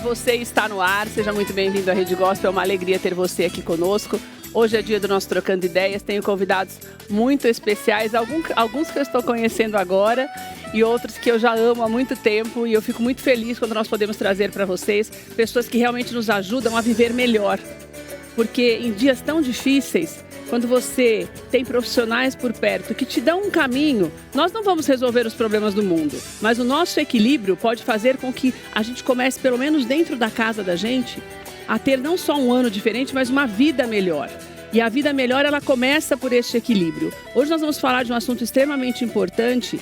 você está no ar, seja muito bem-vindo à Rede Gospel, é uma alegria ter você aqui conosco. Hoje é dia do nosso Trocando Ideias, tenho convidados muito especiais, alguns que eu estou conhecendo agora e outros que eu já amo há muito tempo, e eu fico muito feliz quando nós podemos trazer para vocês pessoas que realmente nos ajudam a viver melhor. Porque em dias tão difíceis, quando você tem profissionais por perto que te dão um caminho, nós não vamos resolver os problemas do mundo, mas o nosso equilíbrio pode fazer com que a gente comece, pelo menos dentro da casa da gente, a ter não só um ano diferente, mas uma vida melhor. E a vida melhor, ela começa por este equilíbrio. Hoje nós vamos falar de um assunto extremamente importante.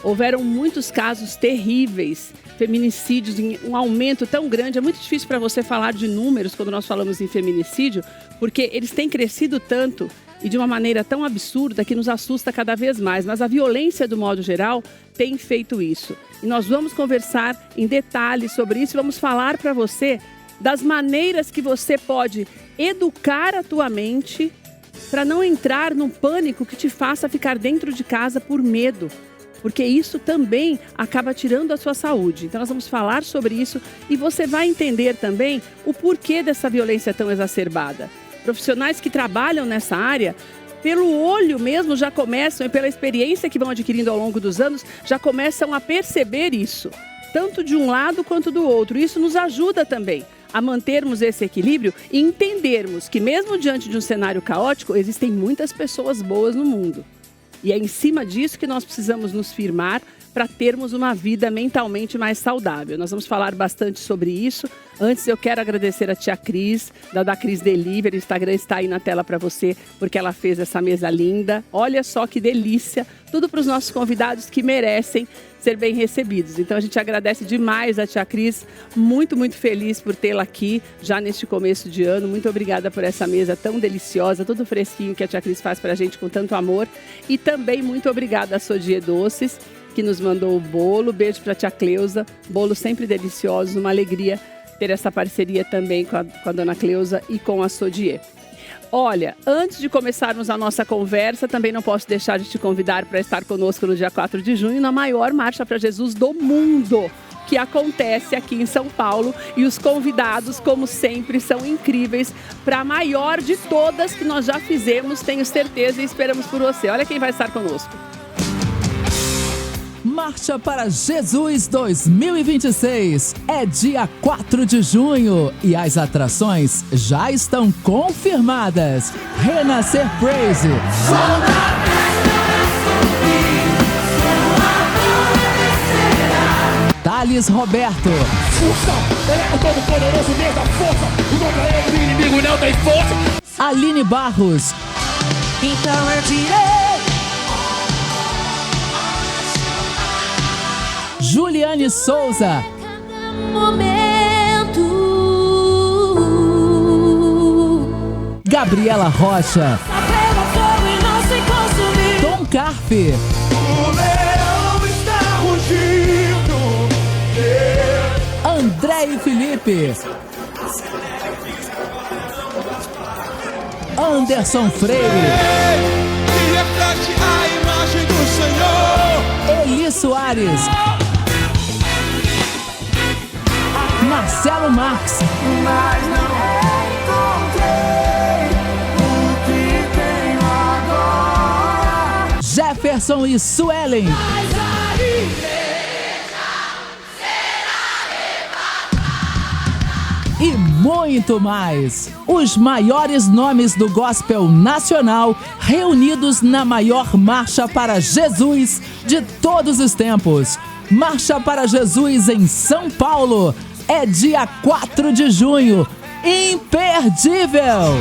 Houveram muitos casos terríveis, feminicídios em um aumento tão grande. É muito difícil para você falar de números quando nós falamos em feminicídio, porque eles têm crescido tanto e de uma maneira tão absurda que nos assusta cada vez mais. Mas a violência, do modo geral, tem feito isso. E nós vamos conversar em detalhes sobre isso e vamos falar para você das maneiras que você pode educar a tua mente para não entrar num pânico que te faça ficar dentro de casa por medo. Porque isso também acaba tirando a sua saúde. Então nós vamos falar sobre isso e você vai entender também o porquê dessa violência tão exacerbada. Profissionais que trabalham nessa área, pelo olho mesmo já começam, e pela experiência que vão adquirindo ao longo dos anos, já começam a perceber isso. Tanto de um lado quanto do outro. Isso nos ajuda também a mantermos esse equilíbrio e entendermos que mesmo diante de um cenário caótico, existem muitas pessoas boas no mundo. E é em cima disso que nós precisamos nos firmar para termos uma vida mentalmente mais saudável. Nós vamos falar bastante sobre isso. Antes eu quero agradecer a tia Cris, da Cris Delivery. O Instagram está aí na tela para você, porque ela fez essa mesa linda. Olha só que delícia. Tudo para os nossos convidados que merecem ser bem recebidos. Então a gente agradece demais a tia Cris. Muito, muito feliz por tê-la aqui já neste começo de ano. Muito obrigada por essa mesa tão deliciosa, tudo fresquinho que a tia Cris faz para a gente com tanto amor. E também muito obrigada a Sodier Doces, que nos mandou o bolo. Beijo para a tia Cleusa. Bolo sempre delicioso, uma alegria ter essa parceria também com a dona Cleusa e com a Sodier. Olha, antes de começarmos a nossa conversa, também não posso deixar de te convidar para estar conosco no dia 4 de junho, na maior Marcha para Jesus do mundo, que acontece aqui em São Paulo. E os convidados, como sempre, são incríveis, para a maior de todas que nós já fizemos, tenho certeza, e esperamos por você. Olha quem vai estar conosco. Marcha para Jesus 2026 é dia 4 de junho e as atrações já estão confirmadas. Renascer Praise, Thales Roberto, o Todo-Poderoso Deus da força, o contra ele, o inimigo não tem força. Aline Barros, Então eu direi. Juliane Souza, Momento. Gabriela Rocha, Apega fogo e não se consumir. Tom Carfe, O leão está rugindo. André e Felipe, Anderson Freire, Que reflete a imagem do Senhor. Eli Soares, Marcelo Marques, Mas não encontrei o que tenho agora. Jefferson e Suelen, Mas a e muito mais. Os maiores nomes do gospel nacional reunidos na maior Marcha para Jesus de todos os tempos. Marcha para Jesus em São Paulo. É dia 4 de junho. Imperdível!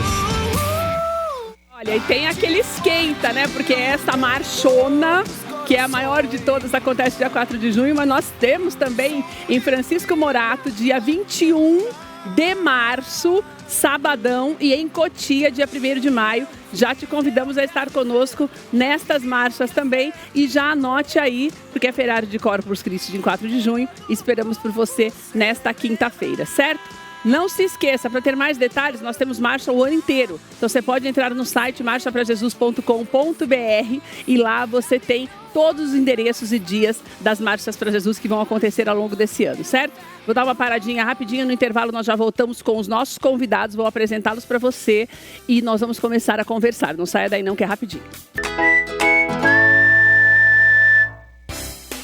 Olha, e tem aquele esquenta, né? Porque essa marchona, que é a maior de todas, acontece dia 4 de junho, mas nós temos também em Francisco Morato, dia 21 de março, sabadão, e em Cotia, dia 1º de maio. Já te convidamos a estar conosco nestas marchas também. E já anote aí, porque é feriado de Corpus Christi, em 4 de junho. Esperamos por você nesta quinta-feira, certo? Não se esqueça, para ter mais detalhes, nós temos marcha o ano inteiro. Então você pode entrar no site marchaprajesus.com.br e lá você tem todos os endereços e dias das Marchas para Jesus que vão acontecer ao longo desse ano, certo? Vou dar uma paradinha rapidinho, no intervalo nós já voltamos com os nossos convidados, vou apresentá-los para você e nós vamos começar a conversar. Não saia daí não, que é rapidinho.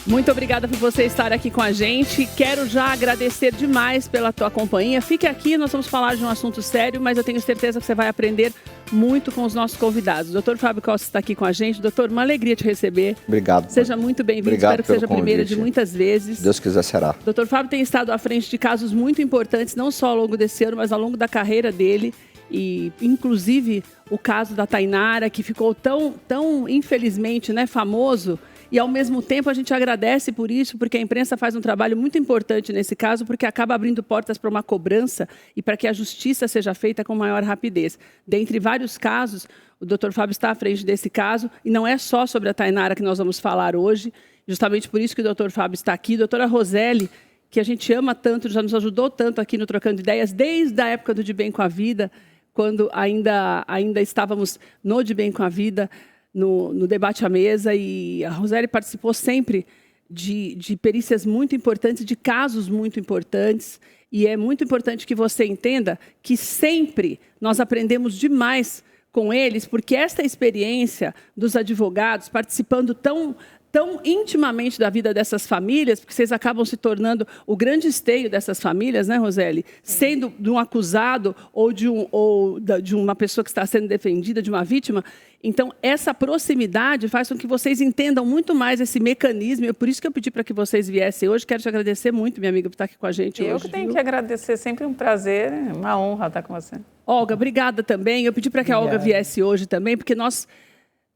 Muito obrigada por você estar aqui com a gente. Quero já agradecer demais pela tua companhia. Fique aqui, nós vamos falar de um assunto sério, mas eu tenho certeza que você vai aprender muito com os nossos convidados. O Dr. Fábio Costa está aqui com a gente. Doutor, uma alegria te receber. Obrigado. Seja muito bem-vindo. Espero que seja a primeira de muitas vezes. Se Deus quiser, será. Dr. Fábio tem estado à frente de casos muito importantes, não só ao longo desse ano, mas ao longo da carreira dele. E, inclusive, o caso da Tainara, que ficou tão infelizmente, né, famoso. E, ao mesmo tempo, a gente agradece por isso, porque a imprensa faz um trabalho muito importante nesse caso, porque acaba abrindo portas para uma cobrança e para que a justiça seja feita com maior rapidez. Dentre vários casos, o Dr. Fábio está à frente desse caso, e não é só sobre a Tainara que nós vamos falar hoje, justamente por isso que o Dr. Fábio está aqui. Doutora Roseli, que a gente ama tanto, já nos ajudou tanto aqui no Trocando Ideias, desde a época do De Bem com a Vida, quando ainda estávamos no De Bem com a Vida, no debate à mesa, e a Roseli participou sempre de perícias muito importantes, de casos muito importantes, e é muito importante que você entenda que sempre nós aprendemos demais com eles, porque esta experiência dos advogados participando tão intimamente da vida dessas famílias, porque vocês acabam se tornando o grande esteio dessas famílias, né, Roseli? Sendo de um acusado ou de uma pessoa que está sendo defendida, de uma vítima. Então, essa proximidade faz com que vocês entendam muito mais esse mecanismo. É por isso que eu pedi para que vocês viessem hoje. Quero te agradecer muito, minha amiga, por estar aqui com a gente hoje. Eu que tenho que agradecer, sempre um prazer, uma honra estar com você. Olga, obrigada também. Eu pedi para que a Olga viesse hoje também, porque nós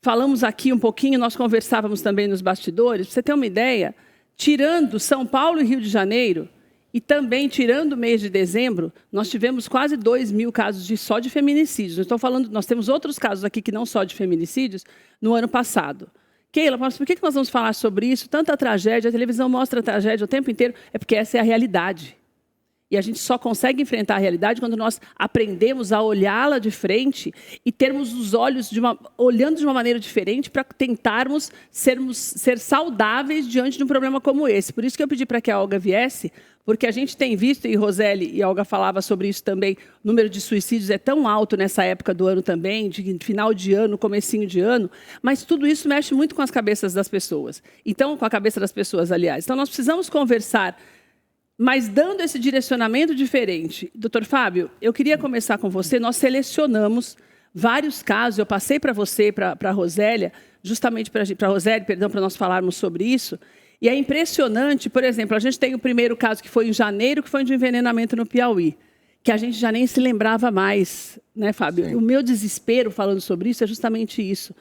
falamos aqui um pouquinho, nós conversávamos também nos bastidores. Para você ter uma ideia, tirando São Paulo e Rio de Janeiro, e também tirando o mês de dezembro, nós tivemos quase 2.000 casos só de feminicídios. Estou falando, nós temos outros casos aqui que não só de feminicídios no ano passado. Keila, mas por que nós vamos falar sobre isso? Tanta tragédia, a televisão mostra a tragédia o tempo inteiro. É porque essa é a realidade. E a gente só consegue enfrentar a realidade quando nós aprendemos a olhá-la de frente e termos os olhos olhando de uma maneira diferente para tentarmos ser saudáveis diante de um problema como esse. Por isso que eu pedi para que a Olga viesse, porque a gente tem visto, e Roseli e a Olga falava sobre isso também, o número de suicídios é tão alto nessa época do ano também, de final de ano, comecinho de ano, mas tudo isso mexe muito com as cabeças das pessoas. Então, com a cabeça das pessoas, aliás. Então, nós precisamos conversar, mas dando esse direcionamento diferente. Doutor Fábio, eu queria começar com você. Nós selecionamos vários casos, eu passei para você, para a Rosélia, justamente para a Roseli, perdão, para nós falarmos sobre isso. E é impressionante, por exemplo, a gente tem o primeiro caso que foi em janeiro, que foi de envenenamento no Piauí, que a gente já nem se lembrava mais, né, Fábio? Sim. O meu desespero falando sobre isso é justamente isso.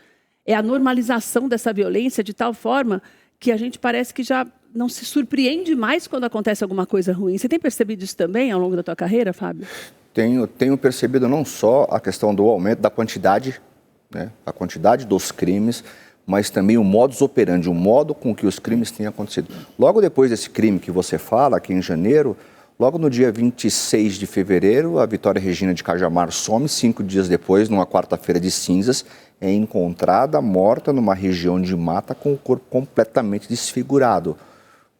É a normalização dessa violência de tal forma que a gente parece que já não se surpreende mais quando acontece alguma coisa ruim. Você tem percebido isso também ao longo da tua carreira, Fábio? Tenho percebido não só a questão do aumento da quantidade, né, a quantidade dos crimes, mas também o modus operandi, o modo com que os crimes têm acontecido. Logo depois desse crime que você fala, aqui em janeiro, logo no dia 26 de fevereiro, a Vitória Regina de Cajamar some. 5 dias depois, numa quarta-feira de cinzas, é encontrada morta numa região de mata com o corpo completamente desfigurado.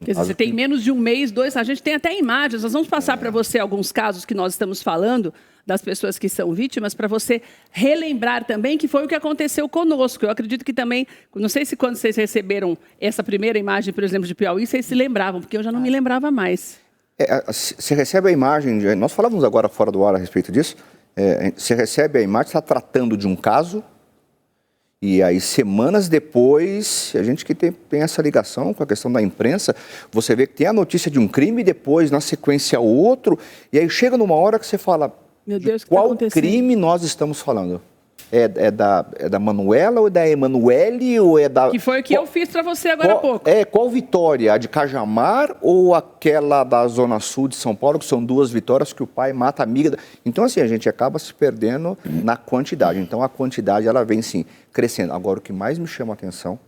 Quer dizer, você tem menos de um mês, 2, a gente tem até imagens. Nós vamos passar para você alguns casos que nós estamos falando, das pessoas que são vítimas, para você relembrar também que foi o que aconteceu conosco. Eu acredito que também, não sei se quando vocês receberam essa primeira imagem, por exemplo, de Piauí, vocês se lembravam, porque eu já não me lembrava mais. Você recebe a imagem, nós falávamos agora fora do ar a respeito disso, você recebe a imagem, está tratando de um caso, e aí semanas depois, a gente que tem essa ligação com a questão da imprensa, você vê que tem a notícia de um crime, e depois, na sequência, outro, e aí chega numa hora que você fala, meu Deus, qual crime nós estamos falando? É da Manuela ou é da Emanuele ou é da... Que foi o que eu fiz para você agora há pouco. Qual Vitória? A de Cajamar ou aquela da Zona Sul de São Paulo, que são 2 Vitórias que o pai mata a amiga? Então, assim, a gente acaba se perdendo na quantidade. Então, a quantidade, ela vem, sim, crescendo. Agora, o que mais me chama a atenção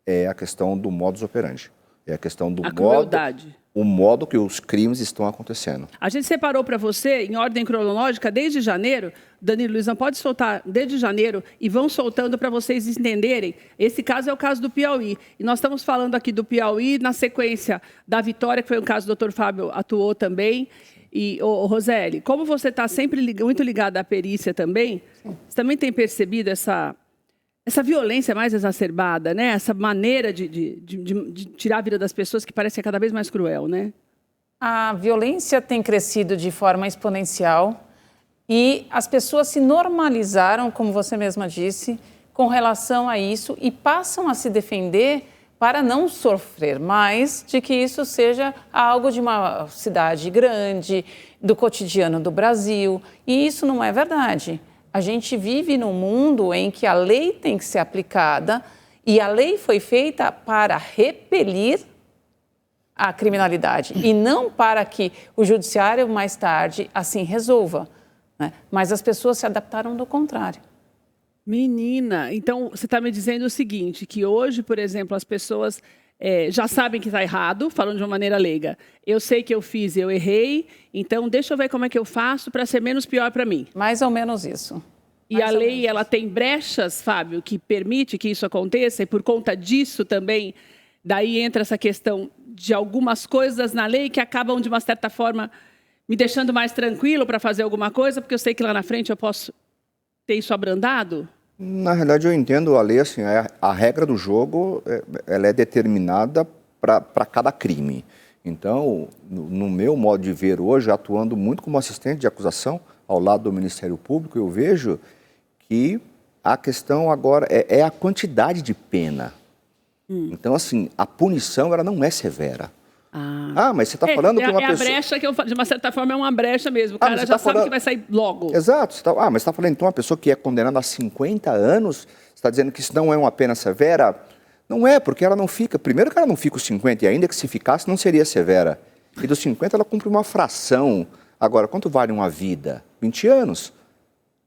é a questão do modus operandi. que é a questão do crueldade. O modo que os crimes estão acontecendo. A gente separou para você, em ordem cronológica, desde janeiro. Danilo, Luizão, pode soltar desde janeiro e vão soltando para vocês entenderem. Esse caso é o caso do Piauí. E nós estamos falando aqui do Piauí, na sequência da Vitória, que foi um caso que o Dr. Fábio atuou também. E, Roseli, como você está sempre muito ligada à perícia também, você também tem percebido essa violência mais exacerbada, né? Essa maneira de tirar a vida das pessoas que parece cada vez mais cruel, né? A violência tem crescido de forma exponencial e as pessoas se normalizaram, como você mesma disse, com relação a isso e passam a se defender para não sofrer mais de que isso seja algo de uma cidade grande, do cotidiano do Brasil. E isso não é verdade. A gente vive num mundo em que a lei tem que ser aplicada e a lei foi feita para repelir a criminalidade e não para que o judiciário mais tarde assim resolva, né? Mas as pessoas se adaptaram do contrário. Menina, então você está me dizendo o seguinte, que hoje, por exemplo, as pessoas já sabem que está errado, falando de uma maneira leiga. Eu sei que eu fiz, eu errei, então deixa eu ver como é que eu faço para ser menos pior para mim. Mais ou menos isso. E a lei, ela tem brechas, Fábio, que permite que isso aconteça, e por conta disso também, daí entra essa questão de algumas coisas na lei que acabam, de uma certa forma, me deixando mais tranquilo para fazer alguma coisa, porque eu sei que lá na frente eu posso ter isso abrandado? Na realidade, eu entendo a lei assim, a regra do jogo ela é determinada para cada crime. Então, no meu modo de ver hoje, atuando muito como assistente de acusação ao lado do Ministério Público, eu vejo que a questão agora é a quantidade de pena. Então, assim, a punição ela não é severa. Mas você está falando que uma pessoa... É a brecha que, de uma certa forma, é uma brecha mesmo. O cara já sabe que vai sair logo. Exato. Mas você está falando, então, uma pessoa que é condenada a 50 anos, você está dizendo que isso não é uma pena severa? Não é, porque ela não fica... Primeiro que ela não fica os 50, e ainda que se ficasse, não seria severa. E dos 50, ela cumpre uma fração. Agora, quanto vale uma vida? 20 anos.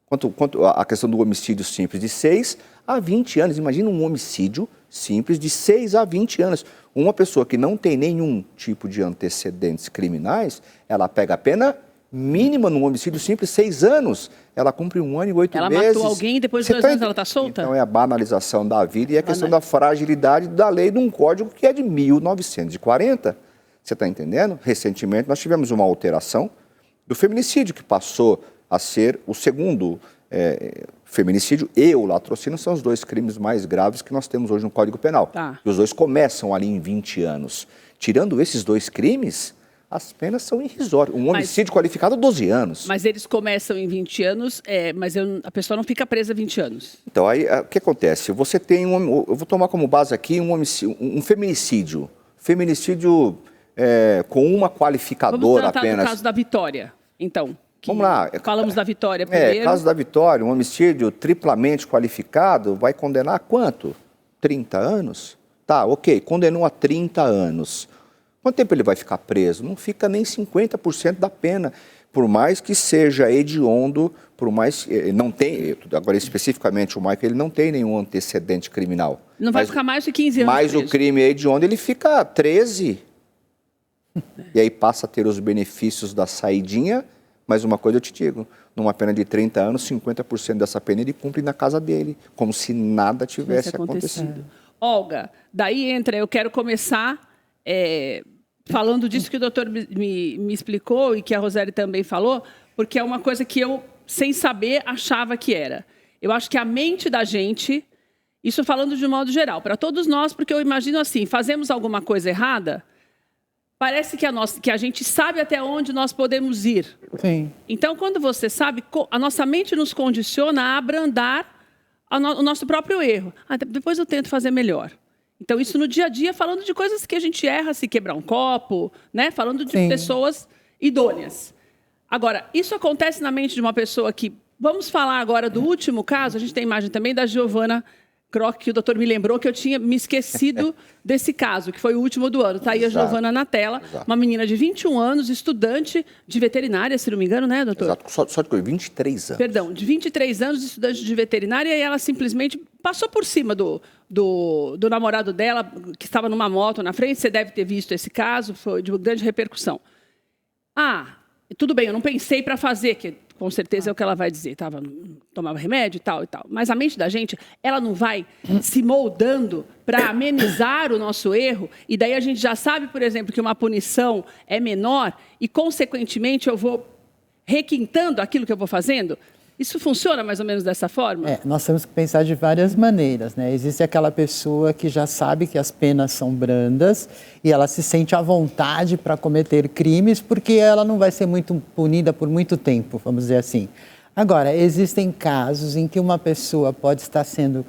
Quanto a questão do homicídio simples, de 6 a 20 anos. Imagina um homicídio simples de 6 a 20 anos. Uma pessoa que não tem nenhum tipo de antecedentes criminais, ela pega a pena mínima num homicídio simples, 6 anos. Ela cumpre 1 ano e 8 meses. Ela matou alguém e depois de 2 anos ela está solta? Então é a banalização da vida e a questão da fragilidade da lei de um código que é de 1940. Você está entendendo? Recentemente nós tivemos uma alteração do feminicídio, que passou a ser o segundo feminicídio e o latrocínio são os 2 crimes mais graves que nós temos hoje no Código Penal. E os 2 começam ali em 20 anos. Tirando esses 2 crimes, as penas são irrisórias. Um homicídio qualificado, 12 anos. Mas eles começam em 20 anos, mas a pessoa não fica presa 20 anos. Então, aí, o que acontece? Você tem eu vou tomar como base aqui um feminicídio. Feminicídio com uma qualificadora apenas. Vamos tratar do caso da Vitória, então. Vamos lá. Falamos da Vitória primeiro. Caso da Vitória, um homicídio triplamente qualificado, vai condenar a quanto? 30 anos? Tá, ok, condenou a 30 anos. Quanto tempo ele vai ficar preso? Não fica nem 50% da pena. Por mais que seja hediondo, por mais que não tem, agora especificamente o Michael, ele não tem nenhum antecedente criminal. Não vai ficar mais de 15 anos Mas preso. O crime é hediondo, ele fica 13. E aí passa a ter os benefícios da saidinha. Mas uma coisa eu te digo, numa pena de 30 anos, 50% dessa pena ele cumpre na casa dele, como se nada tivesse acontecido. Olga, daí entra, eu quero começar falando disso que o doutor me explicou e que a Roseli também falou, porque é uma coisa que eu, sem saber, achava que era. Eu acho que a mente da gente, isso falando de um modo geral, para todos nós, porque eu imagino assim, fazemos alguma coisa errada, parece que a gente sabe até onde nós podemos ir. Sim. Então, quando você sabe, a nossa mente nos condiciona a abrandar o nosso próprio erro. Depois eu tento fazer melhor. Então, isso no dia a dia, falando de coisas que a gente erra, se quebrar um copo, né? Falando de pessoas idôneas. Agora, isso acontece na mente de uma pessoa que... Vamos falar agora do último caso. A gente tem imagem também da Giovana Croc, que o doutor me lembrou que eu tinha me esquecido desse caso, que foi o último do ano. Está aí a Giovana na tela, uma menina de 21 anos, estudante de veterinária, se não me engano, né, doutor? Exato, só de coisa, 23 anos. Perdão, de 23 anos, estudante de veterinária, e ela simplesmente passou por cima do namorado dela, que estava numa moto na frente. Você deve ter visto esse caso, foi de grande repercussão. Tudo bem, eu não pensei para fazer, que com certeza é o que ela vai dizer, tomava remédio e tal. Mas a mente da gente, ela não vai se moldando para amenizar o nosso erro, e daí a gente já sabe, por exemplo, que uma punição é menor e, consequentemente, eu vou requintando aquilo que eu vou fazendo. Isso funciona mais ou menos dessa forma? Nós temos que pensar de várias maneiras, né? Existe aquela pessoa que já sabe que as penas são brandas e ela se sente à vontade para cometer crimes porque ela não vai ser muito punida por muito tempo, vamos dizer assim. Agora, existem casos em que uma pessoa pode estar sendo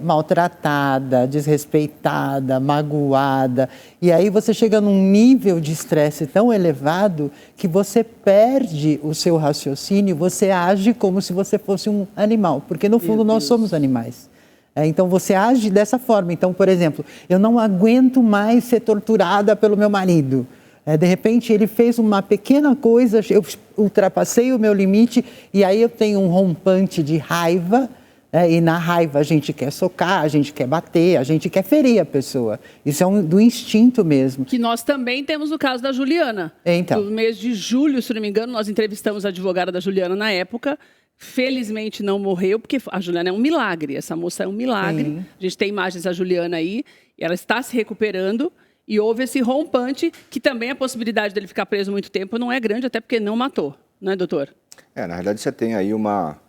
maltratada, desrespeitada, magoada, e aí você chega num nível de estresse tão elevado que você perde o seu raciocínio, você age como se você fosse um animal, porque no fundo nós somos animais. Então você age dessa forma. Então, por exemplo, eu não aguento mais ser torturada pelo meu marido. De repente ele fez uma pequena coisa, eu ultrapassei o meu limite e aí eu tenho um rompante de raiva. E na raiva a gente quer socar, a gente quer bater, a gente quer ferir a pessoa. Isso é do instinto mesmo. Que nós também temos o caso da Juliana. Então. No mês de julho, se não me engano, nós entrevistamos a advogada da Juliana na época. Felizmente não morreu, porque a Juliana é um milagre. Essa moça é um milagre. Sim. A gente tem imagens da Juliana aí, e ela está se recuperando. E houve esse rompante, que também a possibilidade dele ficar preso muito tempo não é grande, até porque não matou. Não é, doutor? Na verdade, você tem aí uma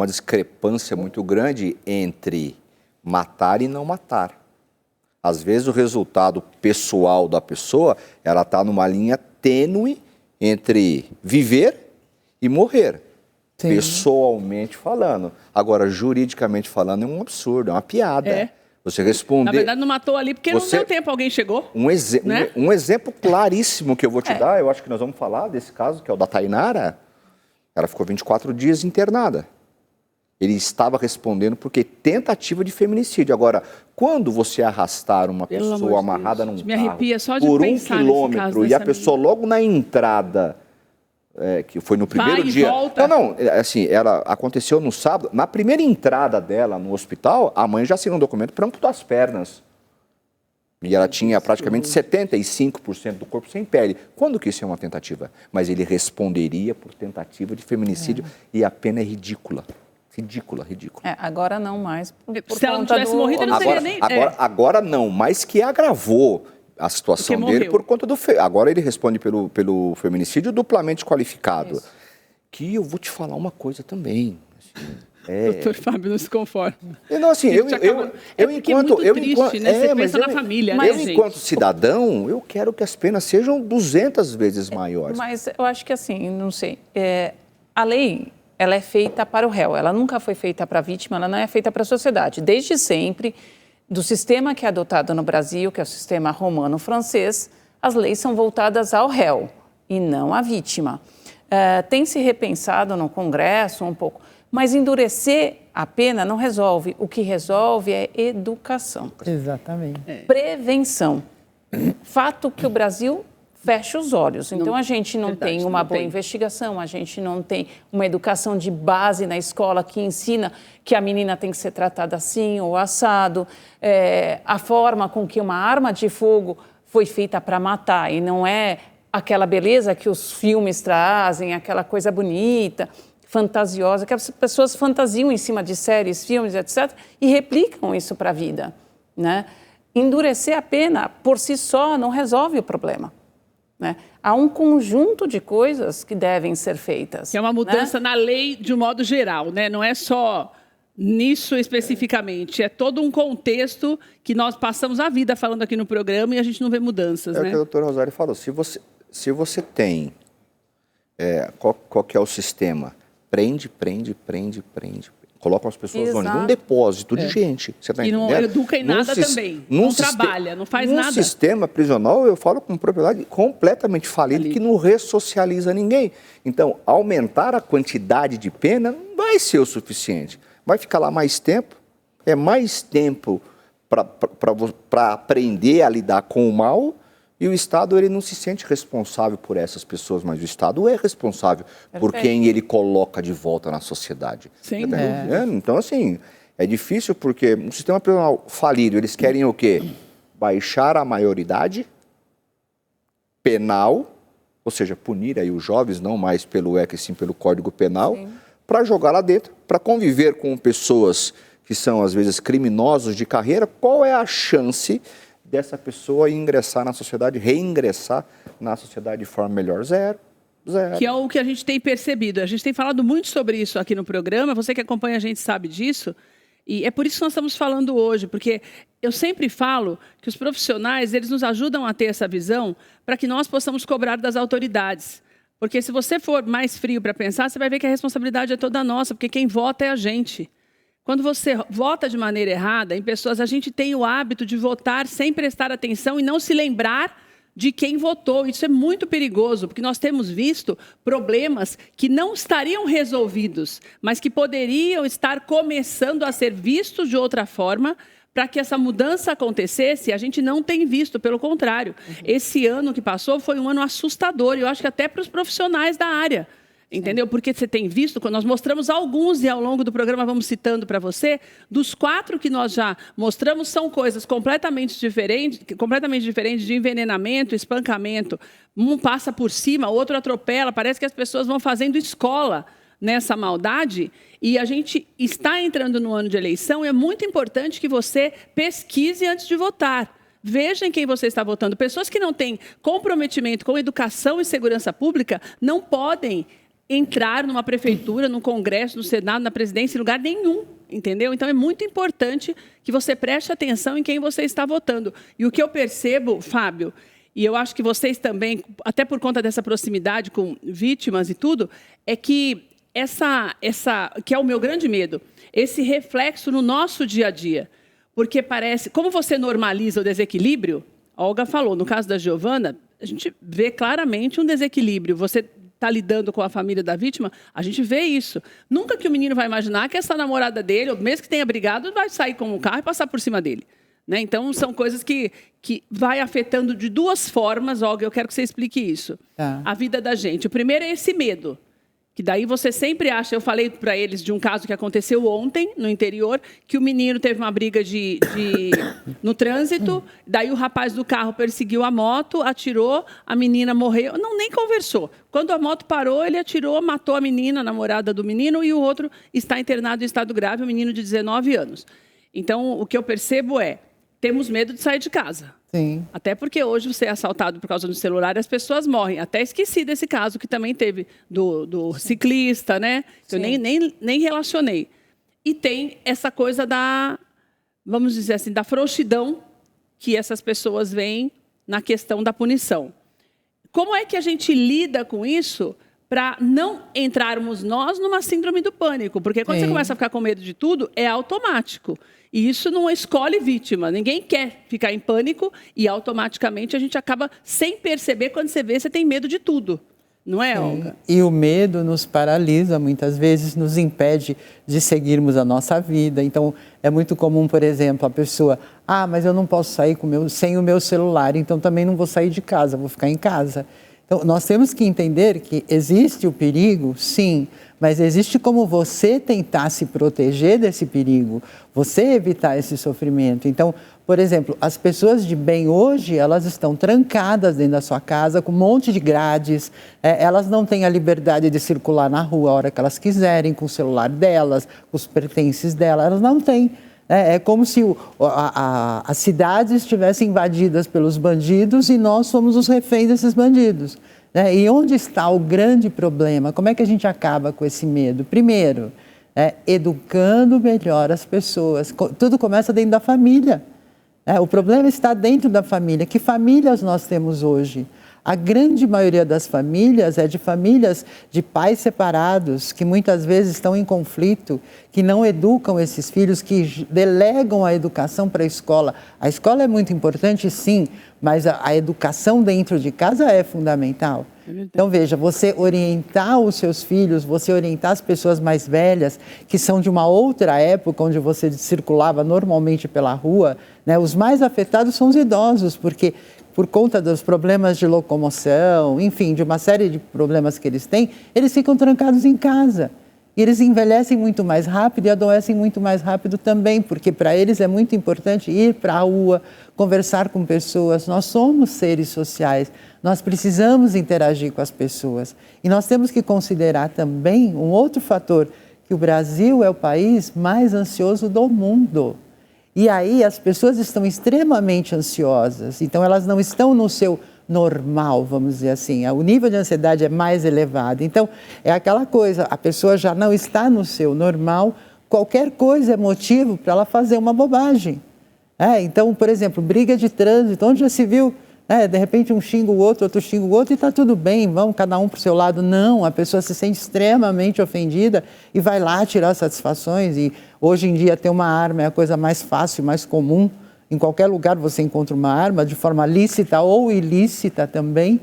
discrepância muito grande entre matar e não matar. Às vezes o resultado pessoal da pessoa, ela está numa linha tênue entre viver e morrer. Sim. Pessoalmente falando. Agora, juridicamente falando, é um absurdo, é uma piada. Você responder... Na verdade, não matou ali porque não deu tempo, alguém chegou. Um exemplo claríssimo que eu vou te dar, eu acho que nós vamos falar desse caso, que é o da Tainara. Ela ficou 24 dias internada. Ele estava respondendo porque tentativa de feminicídio. Agora, quando você arrastar uma pessoa amarrada num carro por 1 quilômetro e a pessoa logo na entrada, que foi no primeiro dia... Volta. Não, assim, ela aconteceu no sábado. Na primeira entrada dela no hospital, a mãe já assinou um documento para amputar as pernas. E ela tinha praticamente 75% do corpo sem pele. Quando que isso é uma tentativa? Mas ele responderia por tentativa de feminicídio e a pena é ridícula. Ridícula. Agora não mais. Se ela não tivesse morrido, não seria nem... Agora não, mas que agravou a situação dele por conta do... Agora ele responde pelo feminicídio duplamente qualificado. Isso. Que eu vou te falar uma coisa também. Assim, Doutor Fábio não se conforma. Não, assim, enquanto cidadão, eu quero que as penas sejam 200 vezes maiores. Mas eu acho que assim, não sei, a lei... ela é feita para o réu, ela nunca foi feita para a vítima, ela não é feita para a sociedade. Desde sempre, do sistema que é adotado no Brasil, que é o sistema romano-francês, as leis são voltadas ao réu e não à vítima. Tem se repensado no Congresso um pouco, mas endurecer a pena não resolve. O que resolve é educação. Exatamente. Prevenção. Fato que o Brasil... fecha os olhos. Então, a gente não tem uma boa investigação, a gente não tem uma educação de base na escola que ensina que a menina tem que ser tratada assim ou assado, a forma com que uma arma de fogo foi feita para matar e não é aquela beleza que os filmes trazem, aquela coisa bonita, fantasiosa, que as pessoas fantasiam em cima de séries, filmes, etc., e replicam isso para a vida, né? Endurecer a pena por si só não resolve o problema. Né? Há um conjunto de coisas que devem ser feitas. Que é uma mudança na lei de um modo geral, né? Não é só nisso especificamente, é todo um contexto que nós passamos a vida falando aqui no programa e a gente não vê mudanças. É o que o doutor Rosário falou, se você tem, qual que é o sistema? Prende. Colocam as pessoas num depósito de gente. Você tá entendendo? Não educa em nada também. Não trabalha, não faz nada. No sistema prisional, eu falo com propriedade, completamente falido, que não ressocializa ninguém. Então, aumentar a quantidade de pena não vai ser o suficiente. Vai ficar lá mais tempo. é mais tempo para aprender a lidar com o mal, e o Estado ele não se sente responsável por essas pessoas, mas o Estado é responsável por quem ele coloca de volta na sociedade. Sim. Então, assim, é difícil porque o sistema prisional falido, eles querem o quê? Baixar a maioridade penal, ou seja, punir aí os jovens, não mais pelo ECA, sim pelo Código Penal, para jogar lá dentro, para conviver com pessoas que são, às vezes, criminosos de carreira. Qual é a chance dessa pessoa ingressar na sociedade, reingressar na sociedade de forma melhor? Zero. Que é o que a gente tem percebido. A gente tem falado muito sobre isso aqui no programa, você que acompanha a gente sabe disso, e é por isso que nós estamos falando hoje, porque eu sempre falo que os profissionais, eles nos ajudam a ter essa visão para que nós possamos cobrar das autoridades. Porque se você for mais frio para pensar, você vai ver que a responsabilidade é toda nossa, porque quem vota é a gente. Quando você vota de maneira errada, em pessoas, a gente tem o hábito de votar sem prestar atenção e não se lembrar de quem votou. Isso é muito perigoso, porque nós temos visto problemas que não estariam resolvidos, mas que poderiam estar começando a ser vistos de outra forma. Para que essa mudança acontecesse, a gente não tem visto, pelo contrário. Esse ano que passou foi um ano assustador, e eu acho que até para os profissionais da área. Entendeu? Porque você tem visto, quando nós mostramos alguns, e ao longo do programa vamos citando para você, dos 4 que nós já mostramos, são coisas completamente diferentes de envenenamento, espancamento. Um passa por cima, outro atropela, parece que as pessoas vão fazendo escola nessa maldade, e a gente está entrando no ano de eleição, e é muito importante que você pesquise antes de votar. Veja em quem você está votando. Pessoas que não têm comprometimento com educação e segurança pública não podem entrar numa prefeitura, no Congresso, no Senado, na presidência, em lugar nenhum, entendeu? Então, é muito importante que você preste atenção em quem você está votando. E o que eu percebo, Fábio, e eu acho que vocês também, até por conta dessa proximidade com vítimas e tudo, é que que é o meu grande medo, esse reflexo no nosso dia a dia. Porque parece, como você normaliza o desequilíbrio, a Olga falou, no caso da Giovana, a gente vê claramente um desequilíbrio. Você está lidando com a família da vítima, a gente vê isso. Nunca que o menino vai imaginar que essa namorada dele, ou mesmo que tenha brigado, vai sair com o carro e passar por cima dele. Né? Então, são coisas que vai afetando de 2 formas, Olga, eu quero que você explique isso. A vida da gente. O primeiro é esse medo. Que daí você sempre acha, eu falei para eles de um caso que aconteceu ontem, no interior, que o menino teve uma briga no trânsito, daí o rapaz do carro perseguiu a moto, atirou, a menina morreu, nem conversou. Quando a moto parou, ele atirou, matou a menina, a namorada do menino, e o outro está internado em estado grave, um menino de 19 anos. Então, o que eu percebo é, temos medo de sair de casa. Sim. Até porque hoje você é assaltado por causa do celular e as pessoas morrem. Até esqueci desse caso que também teve do ciclista, né? Que eu nem relacionei. E tem essa coisa vamos dizer assim, da frouxidão que essas pessoas veem na questão da punição. Como é que a gente lida com isso para não entrarmos nós numa síndrome do pânico? Porque quando você começa a ficar com medo de tudo, é automático. E isso não escolhe vítima. Ninguém quer ficar em pânico e automaticamente a gente acaba sem perceber, quando você vê, você tem medo de tudo. Não é, Olga? E o medo nos paralisa, muitas vezes nos impede de seguirmos a nossa vida. Então, é muito comum, por exemplo, a pessoa, mas eu não posso sair sem o meu celular, então também não vou sair de casa, vou ficar em casa. Então, nós temos que entender que existe o perigo, sim, mas existe como você tentar se proteger desse perigo, você evitar esse sofrimento. Então, por exemplo, as pessoas de bem hoje, elas estão trancadas dentro da sua casa com um monte de grades, elas não têm a liberdade de circular na rua a hora que elas quiserem, com o celular delas, com os pertences delas, elas não têm. É como se as cidades estivessem invadidas pelos bandidos e nós somos os reféns desses bandidos. E onde está o grande problema? Como é que a gente acaba com esse medo? Primeiro, educando melhor as pessoas. Tudo começa dentro da família. O problema está dentro da família. Que famílias nós temos hoje? A grande maioria das famílias é de famílias de pais separados, que muitas vezes estão em conflito, que não educam esses filhos, que delegam a educação para a escola. A escola é muito importante, sim, mas a educação dentro de casa é fundamental. Então, veja, você orientar os seus filhos, você orientar as pessoas mais velhas, que são de uma outra época, onde você circulava normalmente pela rua, né? Os mais afetados são os idosos, porque por conta dos problemas de locomoção, enfim, de uma série de problemas que eles têm, eles ficam trancados em casa. E eles envelhecem muito mais rápido e adoecem muito mais rápido também, porque para eles é muito importante ir para a rua, conversar com pessoas. Nós somos seres sociais, nós precisamos interagir com as pessoas. E nós temos que considerar também um outro fator, que o Brasil é o país mais ansioso do mundo. E aí as pessoas estão extremamente ansiosas, então elas não estão no seu normal, vamos dizer assim, o nível de ansiedade é mais elevado. Então, é aquela coisa, a pessoa já não está no seu normal, qualquer coisa é motivo para ela fazer uma bobagem. Então, por exemplo, briga de trânsito, onde já se viu, de repente um xinga o outro xinga o outro e está tudo bem, vamos cada um para o seu lado. Não, a pessoa se sente extremamente ofendida e vai lá tirar satisfações. E hoje em dia ter uma arma é a coisa mais fácil, mais comum. Em qualquer lugar você encontra uma arma, de forma lícita ou ilícita também.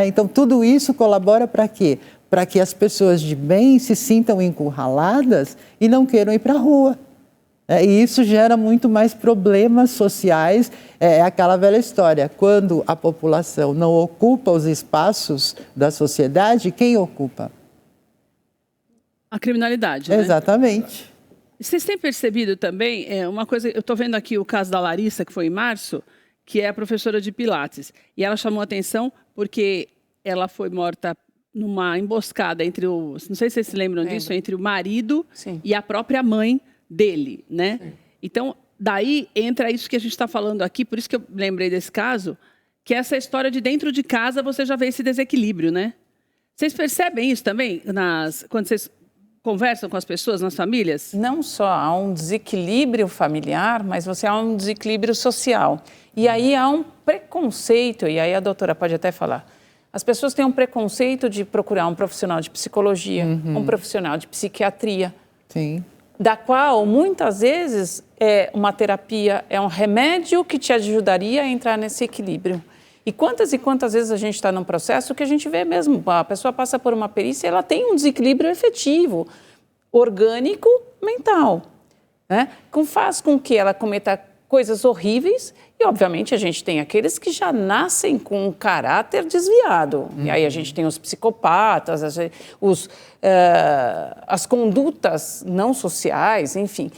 Então, tudo isso colabora para quê? Para que as pessoas de bem se sintam encurraladas e não queiram ir para a rua. E isso gera muito mais problemas sociais. É aquela velha história, quando a população não ocupa os espaços da sociedade, quem ocupa? A criminalidade, né? Exatamente. Vocês têm percebido também, uma coisa, eu estou vendo aqui o caso da Larissa, que foi em março, que é a professora de Pilates. E ela chamou a atenção porque ela foi morta numa emboscada entre os... Não sei se vocês se lembram disso, entre o marido e a própria mãe dele, né? Sim. Então, daí entra isso que a gente está falando aqui, por isso que eu lembrei desse caso, que é essa história de dentro de casa você já vê esse desequilíbrio, né? Vocês percebem isso também quando vocês conversam com as pessoas nas famílias? Não só há um desequilíbrio familiar, mas há um desequilíbrio social. E aí há um preconceito, e aí a doutora pode até falar. As pessoas têm um preconceito de procurar um profissional de psicologia, um profissional de psiquiatria. Sim. Da qual, muitas vezes, é uma terapia, é um remédio que te ajudaria a entrar nesse equilíbrio. E quantas vezes a gente está num processo que a gente vê mesmo, a pessoa passa por uma perícia e ela tem um desequilíbrio efetivo, orgânico, mental, né? Faz com que ela cometa coisas horríveis e, obviamente, a gente tem aqueles que já nascem com um caráter desviado. E aí a gente tem os psicopatas, as condutas não sociais, enfim.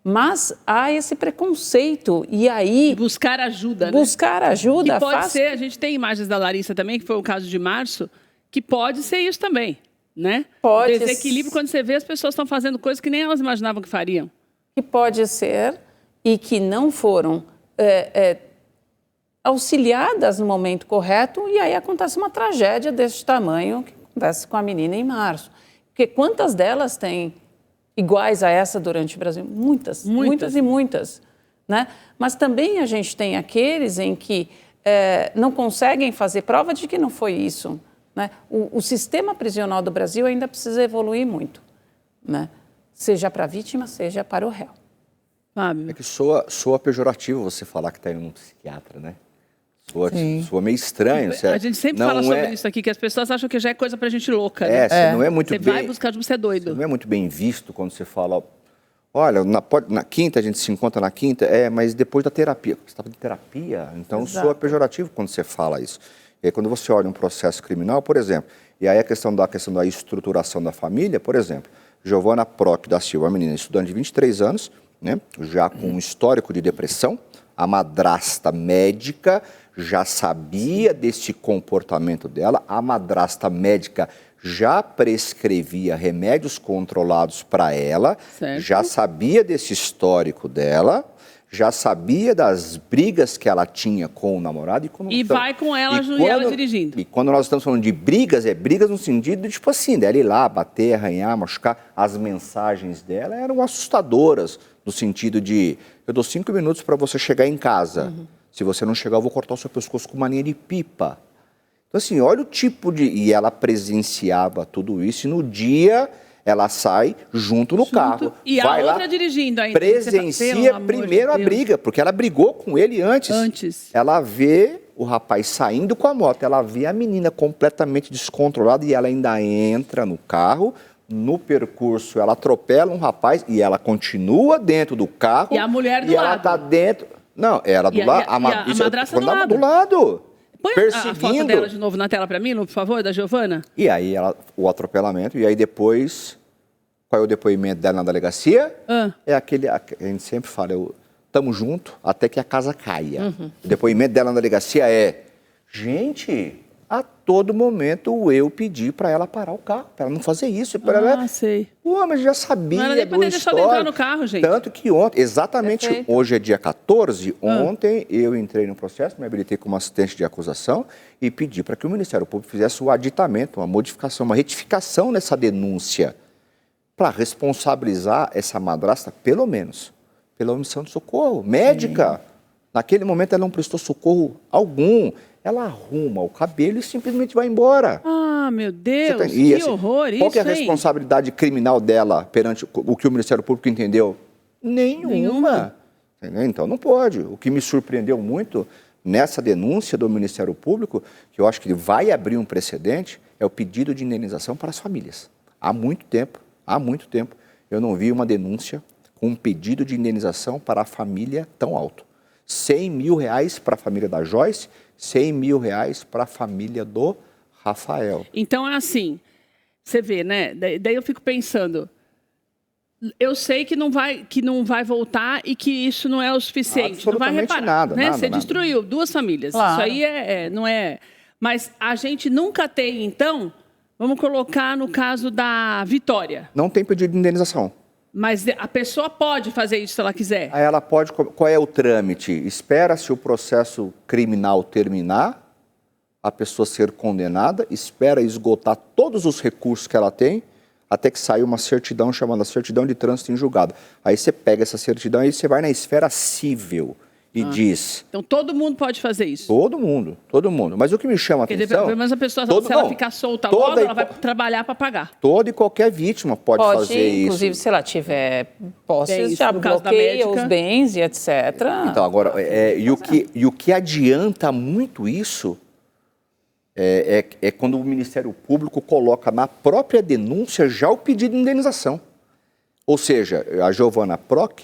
Mas há esse preconceito e aí... Buscar ajuda, né? Buscar ajuda. Que pode ser, a gente tem imagens da Larissa também, que foi o caso de março, que pode ser isso também, né? Pode. Desequilíbrio quando você vê as pessoas estão fazendo coisas que nem elas imaginavam que fariam. Que pode ser e que não foram auxiliadas no momento correto e aí acontece uma tragédia desse tamanho que acontece com a menina em março. Porque quantas delas têm iguais a essa durante o Brasil? Muitas. Né? Mas também a gente tem aqueles em que não conseguem fazer prova de que não foi isso. Né? O sistema prisional do Brasil ainda precisa evoluir muito, né? Seja para a vítima, seja para o réu. É que soa pejorativo você falar que está indo num psiquiatra, né? Soa meio estranho. A gente sempre fala sobre isso aqui, que as pessoas acham que já é coisa pra gente louca. Né? Você não é muito bem... Você vai buscar, você é doido. Você não é muito bem visto quando você fala, olha, na quinta, a gente se encontra na quinta, mas depois da terapia. Você estava de terapia? Então soa pejorativo quando você fala isso. E aí, quando você olha um processo criminal, por exemplo, e aí a questão da estruturação da família, por exemplo, Giovana Procchio da Silva, uma menina estudante de 23 anos, né, já com um histórico de depressão, a madrasta médica já sabia desse comportamento dela, a madrasta médica já prescrevia remédios controlados para ela, já sabia desse histórico dela, já sabia das brigas que ela tinha com o namorado. Vai com ela, ela dirigindo. E quando nós estamos falando de brigas, brigas no sentido de, tipo assim, dela ir lá, bater, arranhar, machucar. As mensagens dela eram assustadoras, no sentido de, eu dou 5 minutos para você chegar em casa. Se você não chegar, eu vou cortar o seu pescoço com uma linha de pipa. Então, assim, olha o tipo de... E ela presenciava tudo isso, e no dia Ela sai junto no carro. E vai a lá, outra dirigindo ainda. presencia Pelo amor primeiro de a Deus. briga, porque ela brigou com ele antes. Ela vê o rapaz saindo com a moto, ela vê a menina completamente descontrolada e ela ainda entra no carro. No percurso, ela atropela um rapaz e ela continua dentro do carro. E a mulher do e lado. ela tá dentro. Não, era do lado. A madrasta do lado. Põe perseguindo. a foto dela de novo na tela para mim, por favor, da Giovana. E aí o atropelamento, e aí depois, qual é o depoimento dela na delegacia? É aquele, a gente sempre fala, tamo junto até que a casa caia. O depoimento dela na delegacia é, gente, a todo momento eu pedi para ela parar o carro, para ela não fazer isso. Sei. O homem já sabia não era nem do poder deixar ela entrar no carro, gente. Tanto que ontem, exatamente, Perfeito. hoje é dia 14, ontem eu entrei no processo, me habilitei como assistente de acusação e pedi para que o Ministério Público fizesse o aditamento, uma modificação, uma retificação nessa denúncia para responsabilizar essa madrasta, pelo menos, pela omissão de socorro médica. Naquele momento ela não prestou socorro algum. Ela arruma o cabelo e simplesmente vai embora. Ah, meu Deus, E, que assim, horror isso, qual que é a hein? responsabilidade criminal dela perante o que o Ministério Público entendeu? Nenhuma. Entendeu? Então não pode. O que me surpreendeu muito nessa denúncia do Ministério Público, que eu acho que vai abrir um precedente, é o pedido de indenização para as famílias. Há muito tempo, eu não vi uma denúncia com um pedido de indenização para a família tão alto. 100 mil reais para a família da Joyce, 100 mil reais para a família do Rafael. Então é assim, você vê, né? Daí eu fico pensando, eu sei que não vai voltar e que isso não é o suficiente. Não vai Absolutamente reparar, nada, né? nada, Você nada. destruiu 2 famílias. Claro. Isso aí não é... Mas a gente nunca tem, então, vamos colocar no caso da Vitória. Não tem pedido de indenização. Mas a pessoa pode fazer isso se ela quiser. Aí ela pode... Qual é o trâmite? Espera-se o processo criminal terminar, a pessoa ser condenada, espera esgotar todos os recursos que ela tem, até que saia uma certidão chamada certidão de trânsito em julgado. Aí você pega essa certidão e você vai na esfera civil e diz... Então todo mundo pode fazer isso. Todo mundo. Mas o que me chama a Quer dizer, atenção... pelo menos a pessoa, todo- se ela não, ficar solta toda logo, e ela vai qual- trabalhar para pagar. Toda e qualquer vítima pode fazer inclusive, isso. se ela tiver posses, Bens, já no caso da bloqueia médica. os bens e etc. Então, agora, e o que adianta muito isso é quando o Ministério Público coloca na própria denúncia já o pedido de indenização. Ou seja, a Giovana Proc,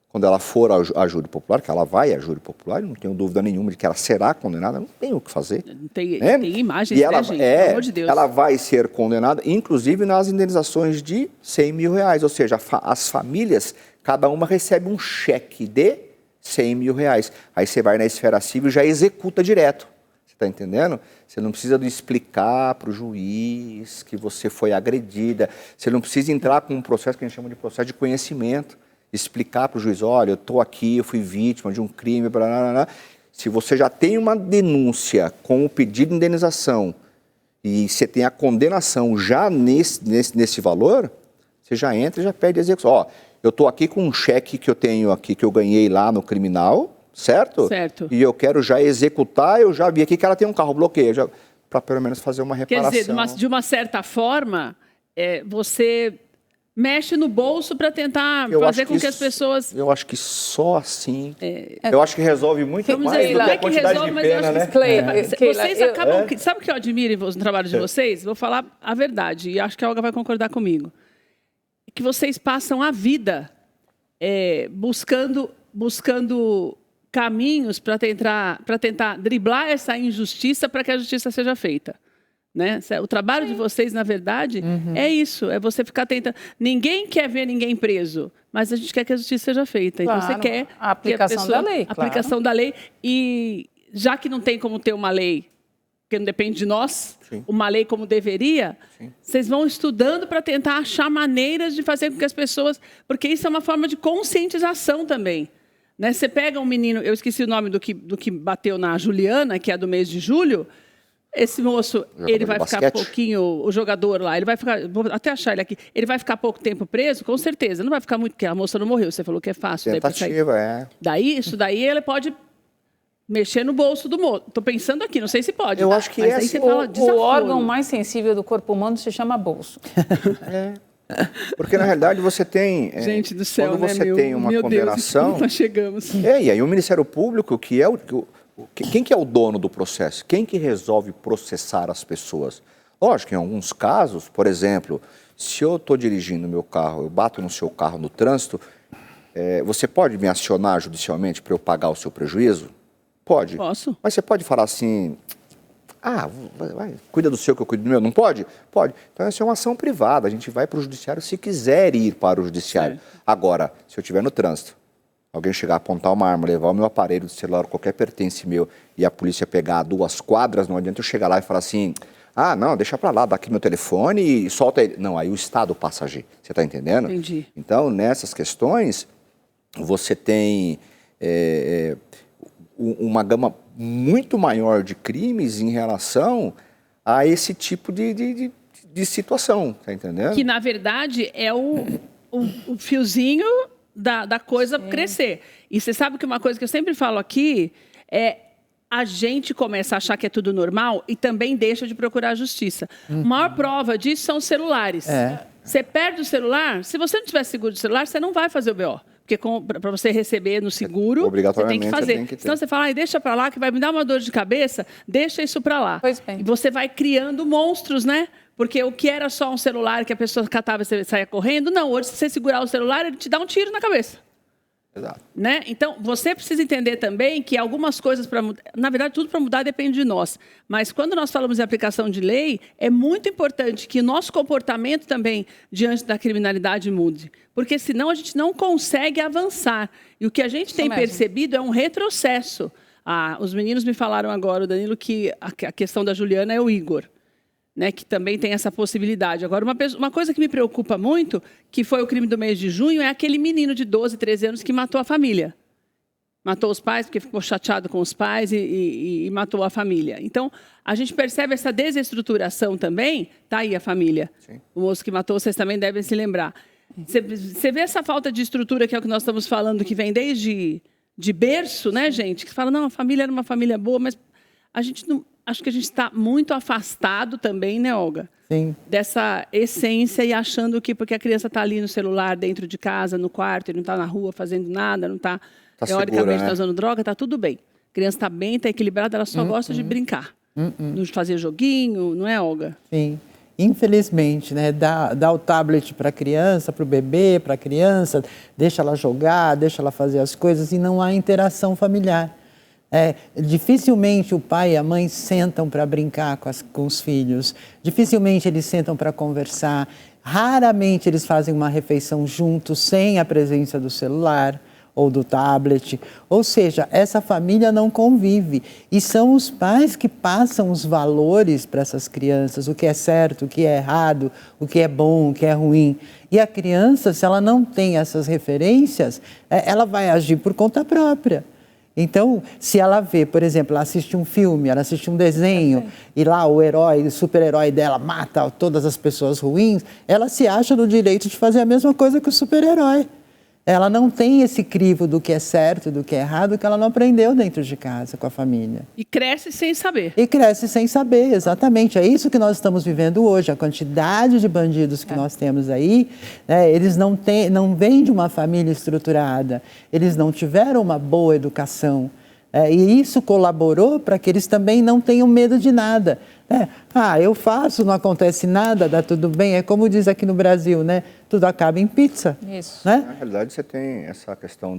quando ela for à júri popular, que ela vai à júri popular, não tenho dúvida nenhuma de que ela será condenada, não tem o que fazer. Não tem, né? tem imagens, E ela, né, gente? Pelo amor de Deus. ela vai ser condenada, inclusive nas indenizações de 100 mil reais. Ou seja, as famílias, cada uma recebe um cheque de 100 mil reais. Aí você vai na esfera civil e já executa direto. Você está entendendo? Você não precisa explicar para o juiz que você foi agredida. Você não precisa entrar com um processo que a gente chama de processo de conhecimento. Explicar para o juiz, olha, eu estou aqui, eu fui vítima de um crime, blá, blá, blá, blá. Se você já tem uma denúncia com o pedido de indenização e você tem a condenação já nesse valor, você já entra e já pede execução. Ó, eu estou aqui com um cheque que eu tenho aqui, que eu ganhei lá no criminal, certo? Certo. E eu quero já executar, eu já vi aqui que ela tem um carro bloqueio, para pelo menos fazer uma Quer reparação. dizer, de uma certa forma, você mexe no bolso para tentar fazer com que as pessoas... Eu acho que só assim... eu acho que resolve muito Vamos mais dizer, do não que é a que quantidade resolve, de mas eu pena, acho né? que... Keila, Vocês acabam... Sabe o que eu admiro no trabalho de vocês? Vou falar a verdade, e acho que a Olga vai concordar comigo. Que vocês passam a vida buscando caminhos para tentar driblar essa injustiça para que a justiça seja feita. Né? O trabalho de vocês, na verdade, é isso. É você ficar tentando... Ninguém quer ver ninguém preso, mas a gente quer que a justiça seja feita. Claro, Então você quer... a aplicação da lei, A aplicação da lei. E já que não tem como ter uma lei, porque não depende de nós, uma lei como deveria, vocês vão estudando para tentar achar maneiras de fazer com que as pessoas... Porque isso é uma forma de conscientização também. Né? Você pega um menino... Eu esqueci o nome do que bateu na Juliana, que é do mês de julho. Esse moço, ele vai ficar pouquinho, o jogador lá, ele vai ficar, vou até achar ele aqui, ele vai ficar pouco tempo preso, com certeza, não vai ficar muito, porque a moça não morreu, você falou que é fácil. Tentativa, Isso daí ele pode mexer no bolso do moço. Estou pensando aqui, não sei se pode. Eu acho que mas aí você fala o órgão mais sensível do corpo humano se chama bolso. Porque, na realidade, você tem... Gente do céu, quando né, você tem uma meu condenação... Deus, nós chegamos. E aí o Ministério Público, que é quem que é o dono do processo? Quem que resolve processar as pessoas? Lógico, em alguns casos, por exemplo, se eu estou dirigindo meu carro, eu bato no seu carro no trânsito, você pode me acionar judicialmente para eu pagar o seu prejuízo? Pode. Posso. Mas você pode falar assim, vai, cuida do seu que eu cuido do meu, não pode? Pode. Então essa é uma ação privada, a gente vai para o judiciário se quiser ir para o judiciário. Agora, se eu estiver no trânsito, alguém chegar a apontar uma arma, levar o meu aparelho de celular, qualquer pertence meu, e a polícia pegar a 2 quadras, não adianta eu chegar lá e falar assim, não, deixa pra lá, dá aqui meu telefone e solta ele. Não, aí o Estado passa a agir. Você tá entendendo? Entendi. Então, nessas questões, você tem uma gama muito maior de crimes em relação a esse tipo de situação, tá entendendo? Que, na verdade, é o fiozinho da coisa crescer. E você sabe que uma coisa que eu sempre falo aqui é a gente começa a achar que é tudo normal e também deixa de procurar a justiça. A maior prova disso são os celulares. Você perde o celular, se você não tiver seguro de celular, você não vai fazer o BO. Porque para você receber no seguro, você tem que fazer. Senão você fala, deixa para lá, que vai me dar uma dor de cabeça, deixa isso para lá. Pois bem. E você vai criando monstros, né? Porque o que era só um celular que a pessoa catava e você saia correndo, não. Hoje, se você segurar o celular, ele te dá um tiro na cabeça. Exato. Né? Então, você precisa entender também que algumas coisas para mudar... Na verdade, tudo para mudar depende de nós. Mas quando nós falamos em aplicação de lei, é muito importante que o nosso comportamento também diante da criminalidade mude. Porque senão a gente não consegue avançar. E o que a gente tem percebido é um retrocesso. Os meninos me falaram agora, o Danilo, que a questão da Juliana é o Igor. Né, que também tem essa possibilidade. Agora, uma coisa que me preocupa muito, que foi o crime do mês de junho, é aquele menino de 12, 13 anos que matou a família. Matou os pais porque ficou chateado com os pais e matou a família. Então, a gente percebe essa desestruturação também. Está aí a família. Sim. O moço que matou, vocês também devem se lembrar. Você vê essa falta de estrutura, que é o que nós estamos falando, que vem desde de berço, né, gente? Que fala, não, a família era uma família boa, mas a gente não... Acho que a gente está muito afastado também, né, Olga? Sim. Dessa essência e achando que porque a criança está ali no celular, dentro de casa, no quarto, e não está na rua fazendo nada, não está, teoricamente, está usando droga, está tudo bem. A criança está bem, está equilibrada, ela só gosta de brincar. De fazer joguinho, não é, Olga? Sim. Infelizmente, né, dá o tablet para a criança, para o bebê, para a criança, deixa ela jogar, deixa ela fazer as coisas e não há interação familiar. Dificilmente o pai e a mãe sentam para brincar com os filhos, dificilmente eles sentam para conversar, raramente eles fazem uma refeição juntos sem a presença do celular ou do tablet, ou seja, essa família não convive e são os pais que passam os valores para essas crianças, o que é certo, o que é errado, o que é bom, o que é ruim. E a criança, se ela não tem essas referências, ela vai agir por conta própria. Então, se ela vê, por exemplo, ela assiste um filme, ela assiste um desenho, e lá o super-herói dela mata todas as pessoas ruins, ela se acha no direito de fazer a mesma coisa que o super-herói. Ela não tem esse crivo do que é certo e do que é errado, que ela não aprendeu dentro de casa, com a família. E cresce sem saber. E cresce sem saber, exatamente. É isso que nós estamos vivendo hoje. A quantidade de bandidos que nós temos aí, né, eles não vêm de uma família estruturada, eles não tiveram uma boa educação. E isso colaborou para que eles também não tenham medo de nada. Eu faço, não acontece nada, dá tudo bem. É como diz aqui no Brasil, né? Tudo acaba em pizza. Isso. Né? Na realidade, você tem essa questão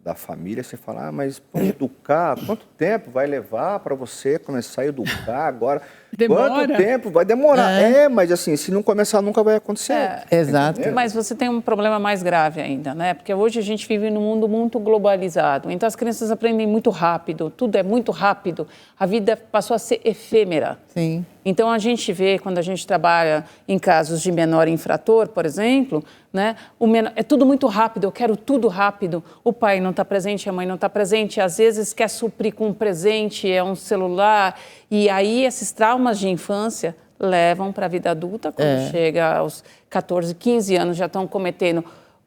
da família, você fala, mas para educar, quanto tempo vai levar para você começar a educar agora? Demora. Quanto tempo? Vai demorar. Mas assim, se não começar, nunca vai acontecer. Exato. Mas você tem um problema mais grave ainda, né? Porque hoje a gente vive num mundo muito globalizado. Então as crianças aprendem muito rápido, tudo é muito rápido. A vida passou a ser efêmera. Sim. Então a gente vê, quando a gente trabalha em casos de menor infrator, por exemplo, né? É tudo muito rápido, eu quero tudo rápido. O pai não está presente, a mãe não está presente, às vezes quer suprir com um presente, é um celular. E aí esses traumas de infância levam para a vida adulta, quando chega aos 14, 15 anos, já estão cometendo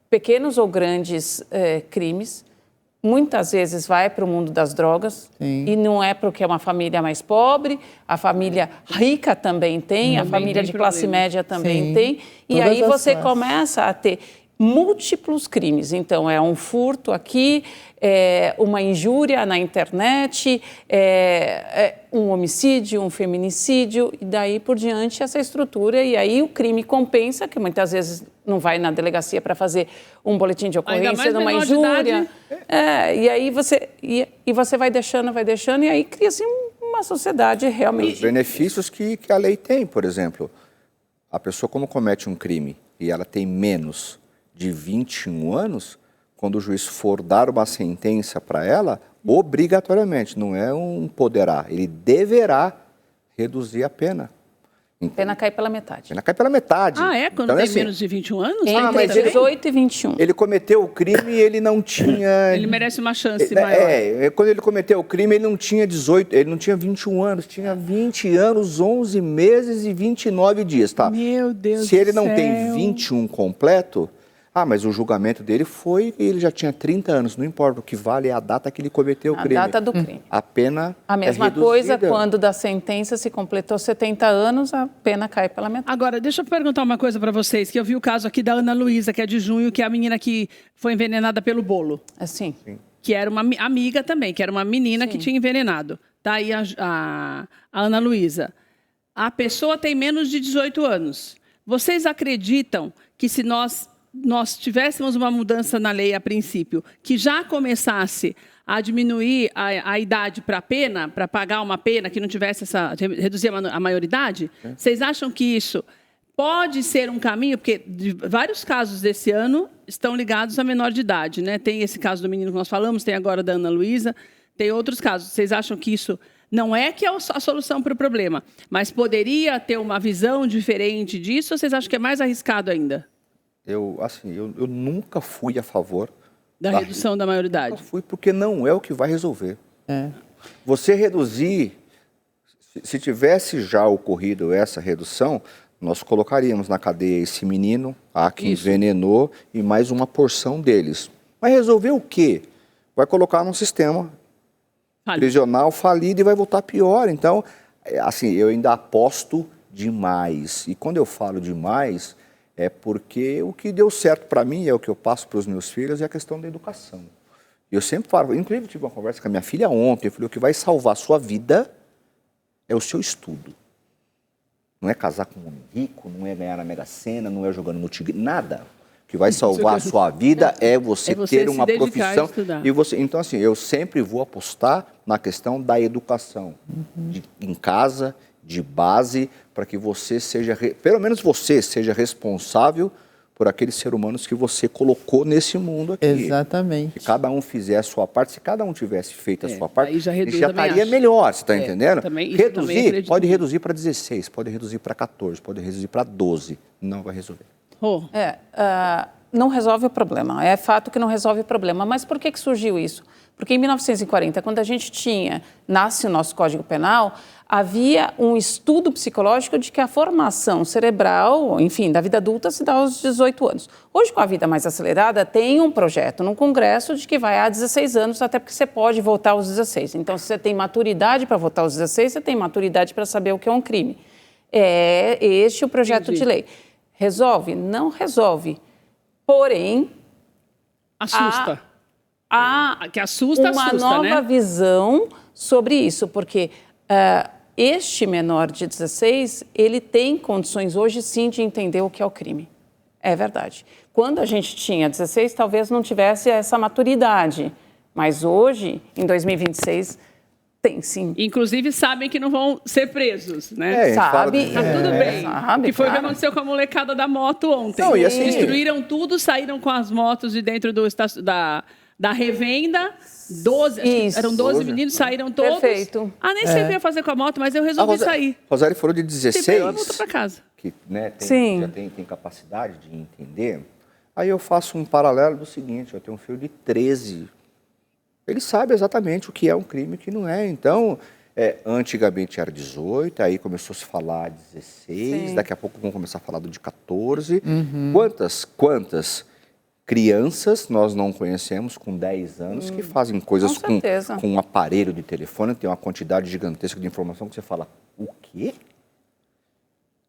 pequenos ou grandes crimes, muitas vezes vai para o mundo das drogas. Sim. E não é porque é uma família mais pobre, a família rica também tem, a família tem de classe problema. média também Sim. tem. E Todas aí as você classes. começa a ter múltiplos crimes. Então, é um furto aqui, é uma injúria na internet, é um homicídio, um feminicídio, e daí por diante essa estrutura. E aí o crime compensa, que muitas vezes não vai na delegacia para fazer um boletim de Ainda ocorrência mais de uma menor de injúria. idade. E aí você vai deixando, e aí cria-se uma sociedade Os realmente... benefícios que a lei tem, por exemplo. A pessoa, quando comete um crime e ela tem menos de 21 anos, quando o juiz for dar uma sentença para ela, obrigatoriamente, não é um poderá, ele deverá reduzir a pena. A pena cai pela metade. A pena cai pela metade. Ah, é? Quando Então, tem assim, menos de 21 anos? Entre mas ele- 18 e 21. Ele cometeu o crime e ele não tinha... Ele merece uma chance maior. Quando ele cometeu o crime, ele não tinha 18, ele não tinha 21 anos, tinha 20 anos, 11 meses e 29 dias, tá? Meu Deus Se ele do não céu. tem 21 completo, mas o julgamento dele foi e ele já tinha 30 anos, não importa, o que vale é a data que ele cometeu o A crime. data do crime. A pena A mesma é coisa, reduzida. quando da sentença se completou 70 anos, a pena cai pela metade. Agora, deixa eu perguntar uma coisa para vocês, que eu vi o caso aqui da Ana Luísa, que é de junho, que é a menina que foi envenenada pelo bolo. Assim. Que era uma amiga também, que era uma menina que tinha envenenado. Tá aí a Ana Luísa. A pessoa tem menos de 18 anos. Vocês acreditam que se nós tivéssemos uma mudança na lei a princípio, que já começasse a diminuir a idade para a pena, para pagar uma pena que não tivesse reduzir a maioridade, vocês acham que isso pode ser um caminho? Porque vários casos desse ano estão ligados a menor de idade, né? Tem esse caso do menino que nós falamos, tem agora da Ana Luísa, tem outros casos. Vocês acham que isso não é que é a solução para o problema, mas poderia ter uma visão diferente disso, ou vocês acham que é mais arriscado ainda? Eu nunca fui a favor Da redução da maioridade. Nunca fui, porque não é o que vai resolver. É. Você reduzir, se tivesse já ocorrido essa redução, nós colocaríamos na cadeia esse menino, que envenenou, e mais uma porção deles. Mas resolver o quê? Vai colocar num sistema prisional falido e vai voltar pior. Então, assim, eu ainda aposto demais. E quando eu falo demais, é porque o que deu certo para mim, é o que eu passo para os meus filhos, é a questão da educação. Eu sempre falo, inclusive tive uma conversa com a minha filha ontem, eu falei, o que vai salvar a sua vida é o seu estudo. Não é casar com um homem rico, não é ganhar na Mega Sena, não é jogando no Tigre, nada. O que vai salvar a sua vida é você ter uma profissão. E você, então, assim, eu sempre vou apostar na questão da educação, em casa, de base, para que você seja, pelo menos você seja responsável por aqueles seres humanos que você colocou nesse mundo aqui. Exatamente. Se cada um fizer a sua parte, se cada um tivesse feito a sua parte, aí já reduz, ele já também estaria acho. melhor, você está entendendo? Também Reduzir, acredito. pode reduzir para 16, pode reduzir para 14, pode reduzir para 12, não vai resolver. Não resolve o problema. É fato que não resolve o problema. Mas por que surgiu isso? Porque em 1940, quando a gente nasce o nosso Código Penal, havia um estudo psicológico de que a formação cerebral, enfim, da vida adulta se dá aos 18 anos. Hoje, com a vida mais acelerada, tem um projeto no Congresso de que vai a 16 anos, até porque você pode votar aos 16. Então, se você tem maturidade para votar aos 16, você tem maturidade para saber o que é um crime. É este o projeto de lei. Resolve? Não resolve. Porém, assusta. Que assusta, uma nova visão sobre isso, porque este menor de 16, ele tem condições hoje sim de entender o que é o crime. É verdade. Quando a gente tinha 16, talvez não tivesse essa maturidade, mas hoje, em 2026, tem sim. Inclusive sabem que não vão ser presos, né? Sabe. Tá tudo bem. Sabe, que foi o claro. que aconteceu com a molecada da moto ontem. Não, e assim, destruíram tudo, saíram com as motos de dentro da revenda. 12, eram 12 meninos, saíram todos. Perfeito. Nem sei o que eu ia fazer com a moto, mas eu resolvi sair. Rosário falou de 16. Ela voltou para casa. Que né, Sim. já tem capacidade de entender. Aí eu faço um paralelo do seguinte, eu tenho um filho de 13. Ele sabe exatamente o que é um crime e o que não é. Então, antigamente era 18, aí começou a se falar 16, daqui a pouco vão começar a falar de 14. Quantas crianças nós não conhecemos com 10 anos que fazem coisas com um aparelho de telefone, tem uma quantidade gigantesca de informação que você fala, o quê?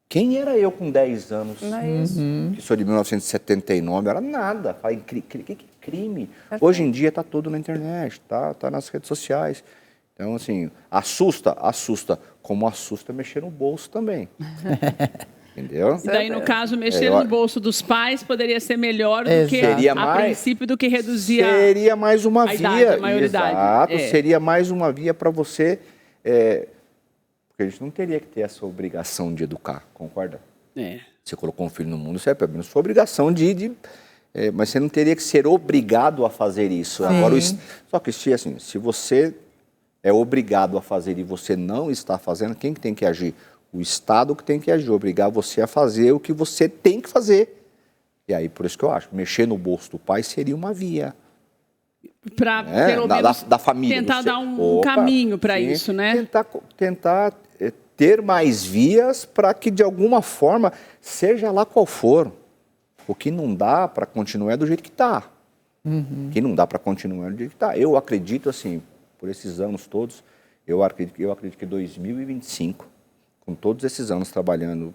Quem era eu com 10 anos? Não é isso. Que sou de 1979, era nada. Fala, que crime? Hoje em dia está tudo na internet, tá nas redes sociais. Então, assim, assusta, como assusta mexer no bolso também. Entendeu? E daí, no caso, mexer no bolso dos pais poderia ser melhor do que, a princípio, do que reduzir seria mais uma via. Idade, a maioridade. Exato, seria mais uma via para você... porque a gente não teria que ter essa obrigação de educar, concorda? Você colocou um filho no mundo, isso é pelo menos sua obrigação mas você não teria que ser obrigado a fazer isso. Agora, só que, assim, se você é obrigado a fazer e você não está fazendo, quem que tem que agir? O Estado que tem que agir, obrigar você a fazer o que você tem que fazer. E aí, por isso que eu acho, mexer no bolso do pai seria uma via. Para, pelo menos, da família. tentar dar um caminho para isso, né? Tentar ter mais vias para que, de alguma forma, seja lá qual for, o que não dá para continuar do jeito que está. O que não dá para continuar do jeito que está. Eu acredito, assim, por esses anos todos, eu acredito que 2025, com todos esses anos trabalhando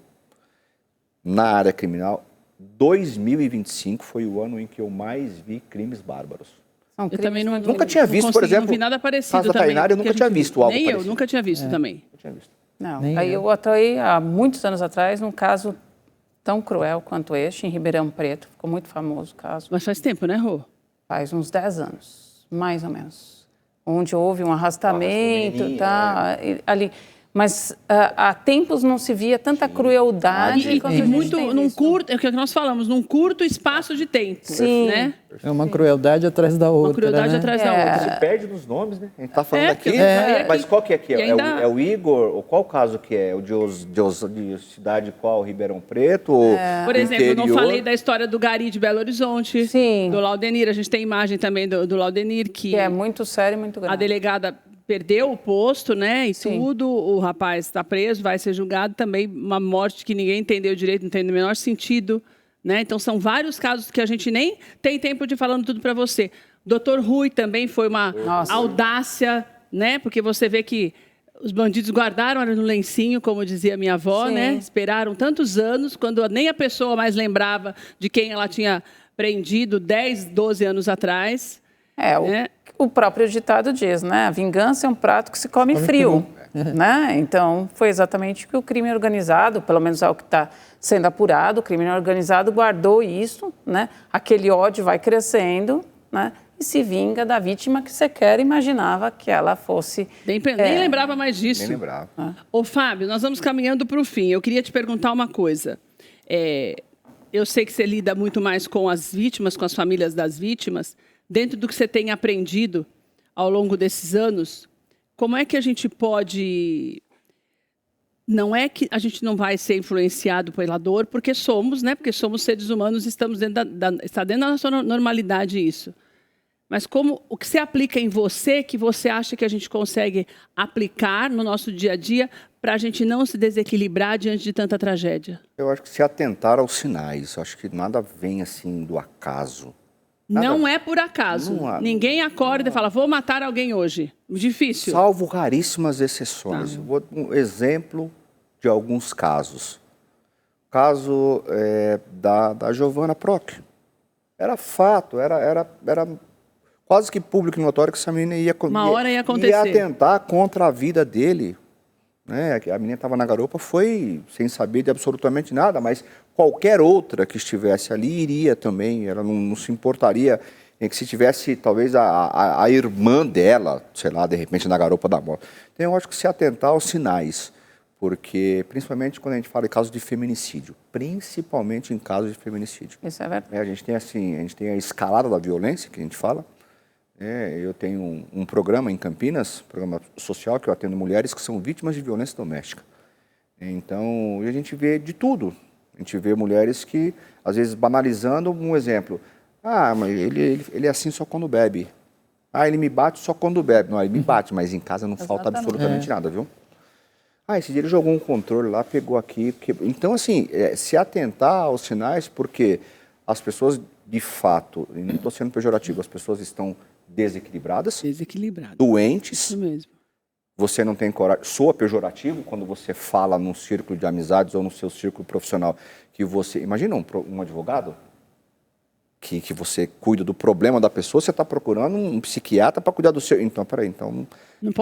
na área criminal, 2025 foi o ano em que eu mais vi crimes bárbaros. Eu também nunca tinha visto, por exemplo, não vi nada parecido caso da também. Tainara, eu nunca tinha visto algo nem parecido. Eu nunca tinha visto também. Nunca tinha visto. Não, Nem aí eu atuei há muitos anos atrás num caso tão cruel quanto este, em Ribeirão Preto. Ficou muito famoso o caso. Mas faz tempo, né, Rô? Faz uns 10 anos, mais ou menos. Onde houve um arrastamento, ali. Mas há tempos não se via tanta crueldade. E muito, é o que nós falamos, num curto espaço de tempo. Sim. Né? É uma crueldade atrás da outra. Uma crueldade atrás da outra. Se perde nos nomes, né? A gente tá falando aqui. porque Mas qual que é aqui? ainda... É o Igor? Ou qual caso que é? O de cidade qual? Ribeirão Preto? Por exemplo, eu não falei da história do Gari de Belo Horizonte. Sim. Do Laudenir. A gente tem imagem também do Laudenir, que é muito sério e muito grave. A delegada perdeu o posto, né, e tudo, o rapaz está preso, vai ser julgado também, uma morte que ninguém entendeu direito, não tem o menor sentido, né, então são vários casos que a gente nem tem tempo de falando tudo para você. Dr. Rui também foi uma audácia, né, porque você vê que os bandidos guardaram no lencinho, como dizia minha avó, né, esperaram tantos anos, quando nem a pessoa mais lembrava de quem ela tinha prendido 10, 12 anos atrás. O próprio ditado diz, né? A vingança é um prato que se come frio. Né? Então, foi exatamente o que o crime organizado, pelo menos é o que está sendo apurado, o crime organizado guardou isso, né? Aquele ódio vai crescendo, né? E se vinga da vítima que sequer imaginava que ela fosse... Nem lembrava mais disso. Nem lembrava. Ô, Fábio, nós vamos caminhando para o fim. Eu queria te perguntar uma coisa. Eu sei que você lida muito mais com as vítimas, com as famílias das vítimas. Dentro do que você tem aprendido ao longo desses anos, como é que a gente pode... Não é que a gente não vai ser influenciado pela dor, porque somos, né? Porque somos seres humanos, estamos está dentro da nossa normalidade isso. Mas o que se aplica em você, que você acha que a gente consegue aplicar no nosso dia a dia para a gente não se desequilibrar diante de tanta tragédia? Eu acho que se atentar aos sinais. Eu acho que nada vem assim do acaso. Não é por acaso. Ninguém acorda e fala, vou matar alguém hoje. Difícil. Salvo raríssimas exceções. Vou dar um exemplo de alguns casos. O caso da Giovanna Proc. Era fato, era quase que público e notório que essa menina ia acontecer. Ia atentar contra a vida dele. Né? A menina estava na garupa, foi sem saber de absolutamente nada, mas qualquer outra que estivesse ali iria também, ela não se importaria em que se tivesse talvez a irmã dela, sei lá, de repente na garupa da morte. Então eu acho que se atentar aos sinais, porque principalmente quando a gente fala em casos de feminicídio, principalmente em casos de feminicídio. Isso é verdade. A gente tem a escalada da violência, que a gente fala. Eu tenho um programa em Campinas, programa social, que eu atendo mulheres que são vítimas de violência doméstica. Então, a gente vê de tudo. A gente vê mulheres que, às vezes, banalizando um exemplo. Mas ele é assim só quando bebe. Ele me bate só quando bebe. Não, ele me bate, mas em casa não falta absolutamente nada, viu? Esse dia ele jogou um controle lá, pegou aqui. Então, assim, se atentar aos sinais, porque as pessoas de fato, e não estou sendo pejorativo, as pessoas estão desequilibradas, Desequilibrado. doentes, Isso mesmo. você não tem coragem, soa pejorativo quando você fala num círculo de amizades ou no seu círculo profissional, que você, imagina um advogado que você cuida do problema da pessoa, você está procurando um psiquiatra para cuidar do seu, então, peraí, então... Não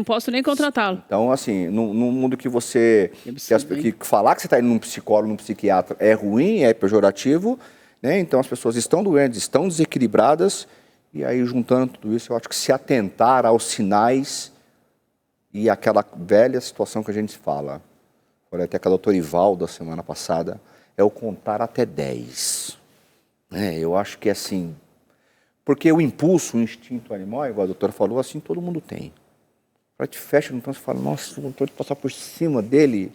posso nem contratá-lo. Então, assim, num mundo que você, que falar que você está indo num psicólogo, num psiquiatra é ruim, é pejorativo, né? Então as pessoas estão doentes, estão desequilibradas, e aí juntando tudo isso, eu acho que se atentar aos sinais e aquela velha situação que a gente fala, olha, até que a doutora Ivalda, semana passada, é o contar até 10. Eu acho que assim, porque o impulso, o instinto animal, igual a doutora falou, assim todo mundo tem. Para te fecha no trânsito e fala, nossa, eu estou de passar por cima dele.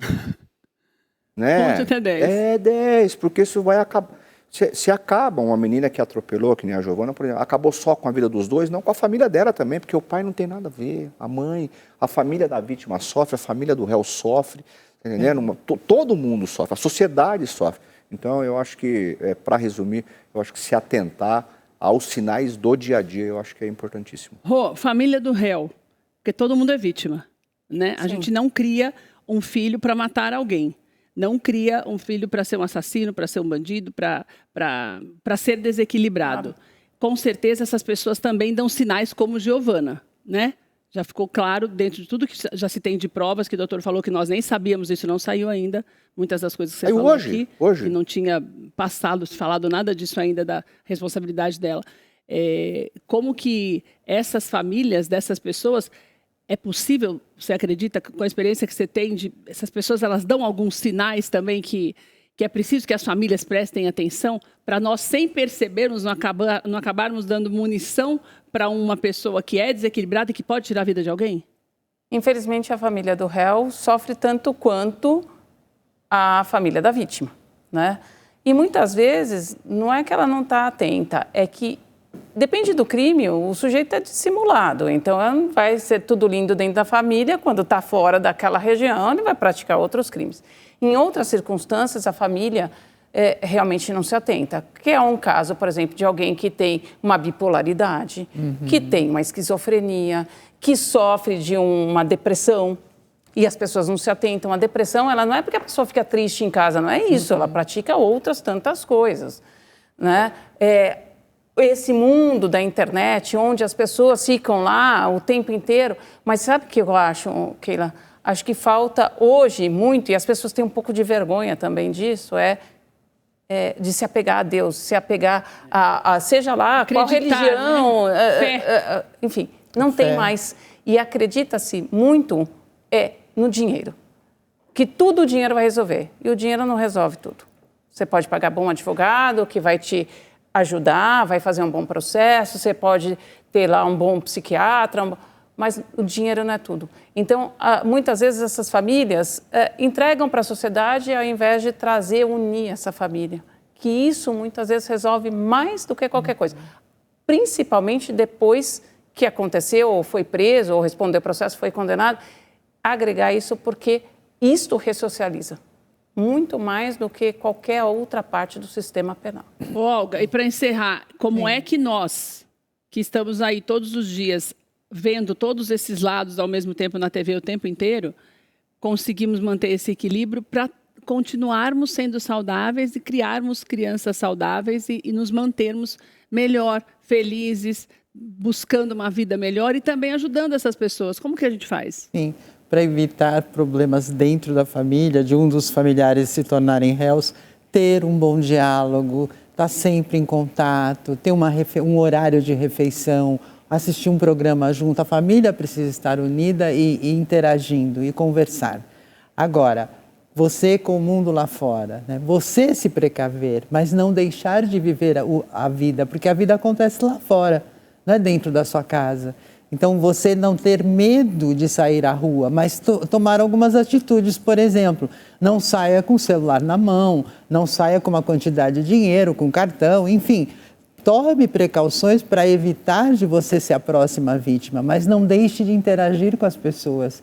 Né? Conte até 10. É 10, porque isso vai acabar. Se acaba uma menina que atropelou, que nem a Giovana, por exemplo, acabou só com a vida dos dois, não com a família dela também, porque o pai não tem nada a ver, a mãe, a família da vítima sofre, a família do réu sofre, tá entendendo? Todo mundo sofre, a sociedade sofre. Então, eu acho que, para resumir, eu acho que se atentar aos sinais do dia a dia, eu acho que é importantíssimo. Rô, família do réu, porque todo mundo é vítima, né? A gente não cria um filho para matar alguém. Não cria um filho para ser um assassino, para ser um bandido, para ser desequilibrado. Claro. Com certeza, essas pessoas também dão sinais como Giovana, né? Já ficou claro, dentro de tudo que já se tem de provas, que o doutor falou que nós nem sabíamos, isso não saiu ainda. Muitas das coisas que você falou aqui, que não tinha falado nada disso ainda, da responsabilidade dela. Como que essas famílias dessas pessoas, é possível, você acredita, com a experiência que você tem, essas pessoas elas dão alguns sinais também que é preciso que as famílias prestem atenção para nós, sem percebermos, não acabarmos dando munição para uma pessoa que é desequilibrada e que pode tirar a vida de alguém? Infelizmente, a família do réu sofre tanto quanto a família da vítima, né? E muitas vezes, não é que ela não está atenta, é que depende do crime, o sujeito é dissimulado, então não vai ser tudo lindo dentro da família, quando está fora daquela região, ele vai praticar outros crimes. Em outras circunstâncias, a família realmente não se atenta, que é um caso, por exemplo, de alguém que tem uma bipolaridade, que tem uma esquizofrenia, que sofre de uma depressão, e as pessoas não se atentam. A depressão, ela não é porque a pessoa fica triste em casa, não é isso, ela pratica outras tantas coisas, né? Esse mundo da internet, onde as pessoas ficam lá o tempo inteiro, mas sabe o que eu acho, Keila? Acho que falta hoje muito, e as pessoas têm um pouco de vergonha também disso, de se apegar a Deus, se apegar a seja lá qual religião, né? Enfim, não tem mais. E acredita-se muito no dinheiro, que tudo o dinheiro vai resolver, e o dinheiro não resolve tudo. Você pode pagar bom advogado, que vai te ajudar, vai fazer um bom processo, você pode ter lá um bom psiquiatra, mas o dinheiro não é tudo. Então, muitas vezes essas famílias entregam para a sociedade ao invés de unir essa família. Que isso muitas vezes resolve mais do que qualquer coisa. Principalmente depois que aconteceu, ou foi preso, ou respondeu o processo, foi condenado, agregar isso porque isto ressocializa. Muito mais do que qualquer outra parte do sistema penal. Olga, e para encerrar, como é que nós, que estamos aí todos os dias, vendo todos esses lados ao mesmo tempo na TV o tempo inteiro, conseguimos manter esse equilíbrio para continuarmos sendo saudáveis e criarmos crianças saudáveis e nos mantermos melhor, felizes, buscando uma vida melhor e também ajudando essas pessoas? Como que a gente faz? Sim, para evitar problemas dentro da família, de um dos familiares se tornarem réus, ter um bom diálogo, estar sempre em contato, ter um horário de refeição, assistir um programa junto. A família precisa estar unida e interagindo e conversar. Agora, você com o mundo lá fora, né? Você se precaver, mas não deixar de viver a vida, porque a vida acontece lá fora, não é dentro da sua casa. Então, você não ter medo de sair à rua, mas tomar algumas atitudes. Por exemplo, não saia com o celular na mão, não saia com uma quantidade de dinheiro, com cartão, enfim. Tome precauções para evitar de você ser a próxima vítima, mas não deixe de interagir com as pessoas.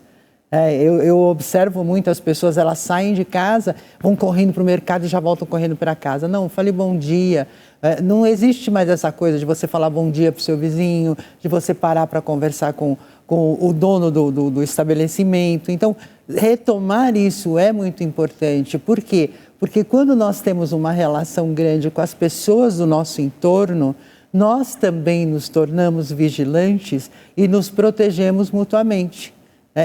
Eu observo muito as pessoas, elas saem de casa, vão correndo para o mercado e já voltam correndo para casa. Não, fale bom dia. Não existe mais essa coisa de você falar bom dia para o seu vizinho, de você parar para conversar com o dono do estabelecimento. Então, retomar isso é muito importante. Por quê? Porque quando nós temos uma relação grande com as pessoas do nosso entorno, nós também nos tornamos vigilantes e nos protegemos mutuamente.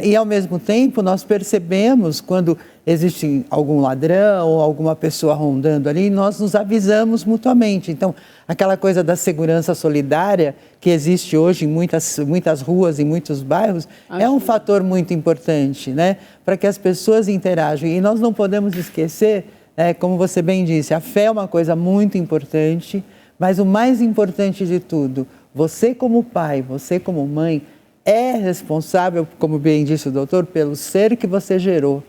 E, ao mesmo tempo, nós percebemos quando existe algum ladrão ou alguma pessoa rondando ali, nós nos avisamos mutuamente. Então, aquela coisa da segurança solidária que existe hoje em muitas ruas, em muitos bairros, é um fator muito importante, né? Para que as pessoas interajam. E nós não podemos esquecer, como você bem disse, a fé é uma coisa muito importante, mas o mais importante de tudo, você como pai, você como mãe, é responsável, como bem disse o doutor, pelo ser que você gerou.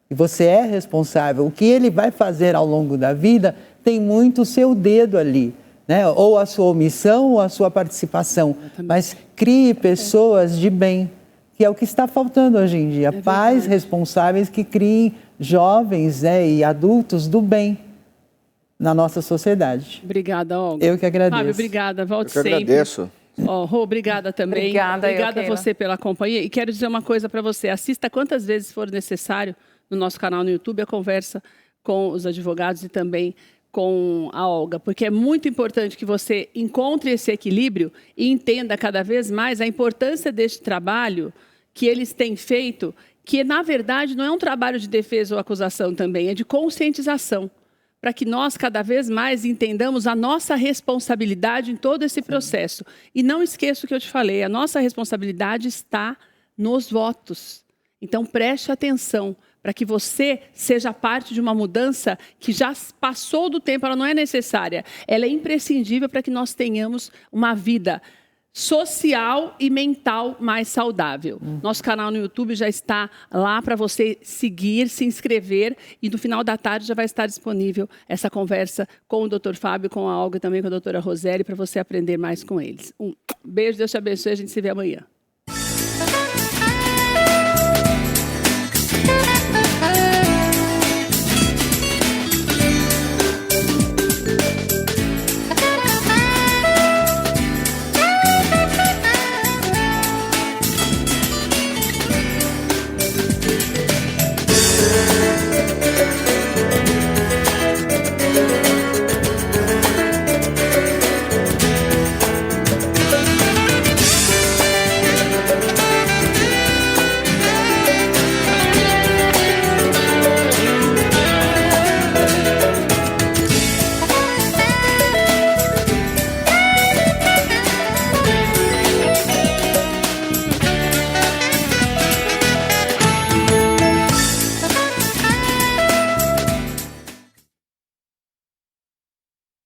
E você é responsável. O que ele vai fazer ao longo da vida tem muito o seu dedo ali, né? Ou a sua omissão ou a sua participação. Mas crie pessoas de bem, que é o que está faltando hoje em dia. Pais responsáveis que criem jovens, e adultos do bem na nossa sociedade. Obrigada, Olga. Eu que agradeço. Fábio, obrigada. Volte Eu que sempre. agradeço. Rô, obrigada também. Obrigada a você pela companhia. E quero dizer uma coisa para você. Assista quantas vezes for necessário no nosso canal no YouTube a conversa com os advogados e também com a Olga, porque é muito importante que você encontre esse equilíbrio e entenda cada vez mais a importância deste trabalho que eles têm feito, que na verdade não é um trabalho de defesa ou acusação também, é de conscientização, para que nós cada vez mais entendamos a nossa responsabilidade em todo esse processo. E não esqueça o que eu te falei, a nossa responsabilidade está nos votos. Então preste atenção, para que você seja parte de uma mudança que já passou do tempo, ela não é necessária, ela é imprescindível para que nós tenhamos uma vida social e mental mais saudável. Nosso canal no YouTube já está lá para você seguir, se inscrever, e no final da tarde já vai estar disponível essa conversa com o Dr. Fábio, com a Olga e também com a doutora Roseli, para você aprender mais com eles. Um beijo, Deus te abençoe, a gente se vê amanhã.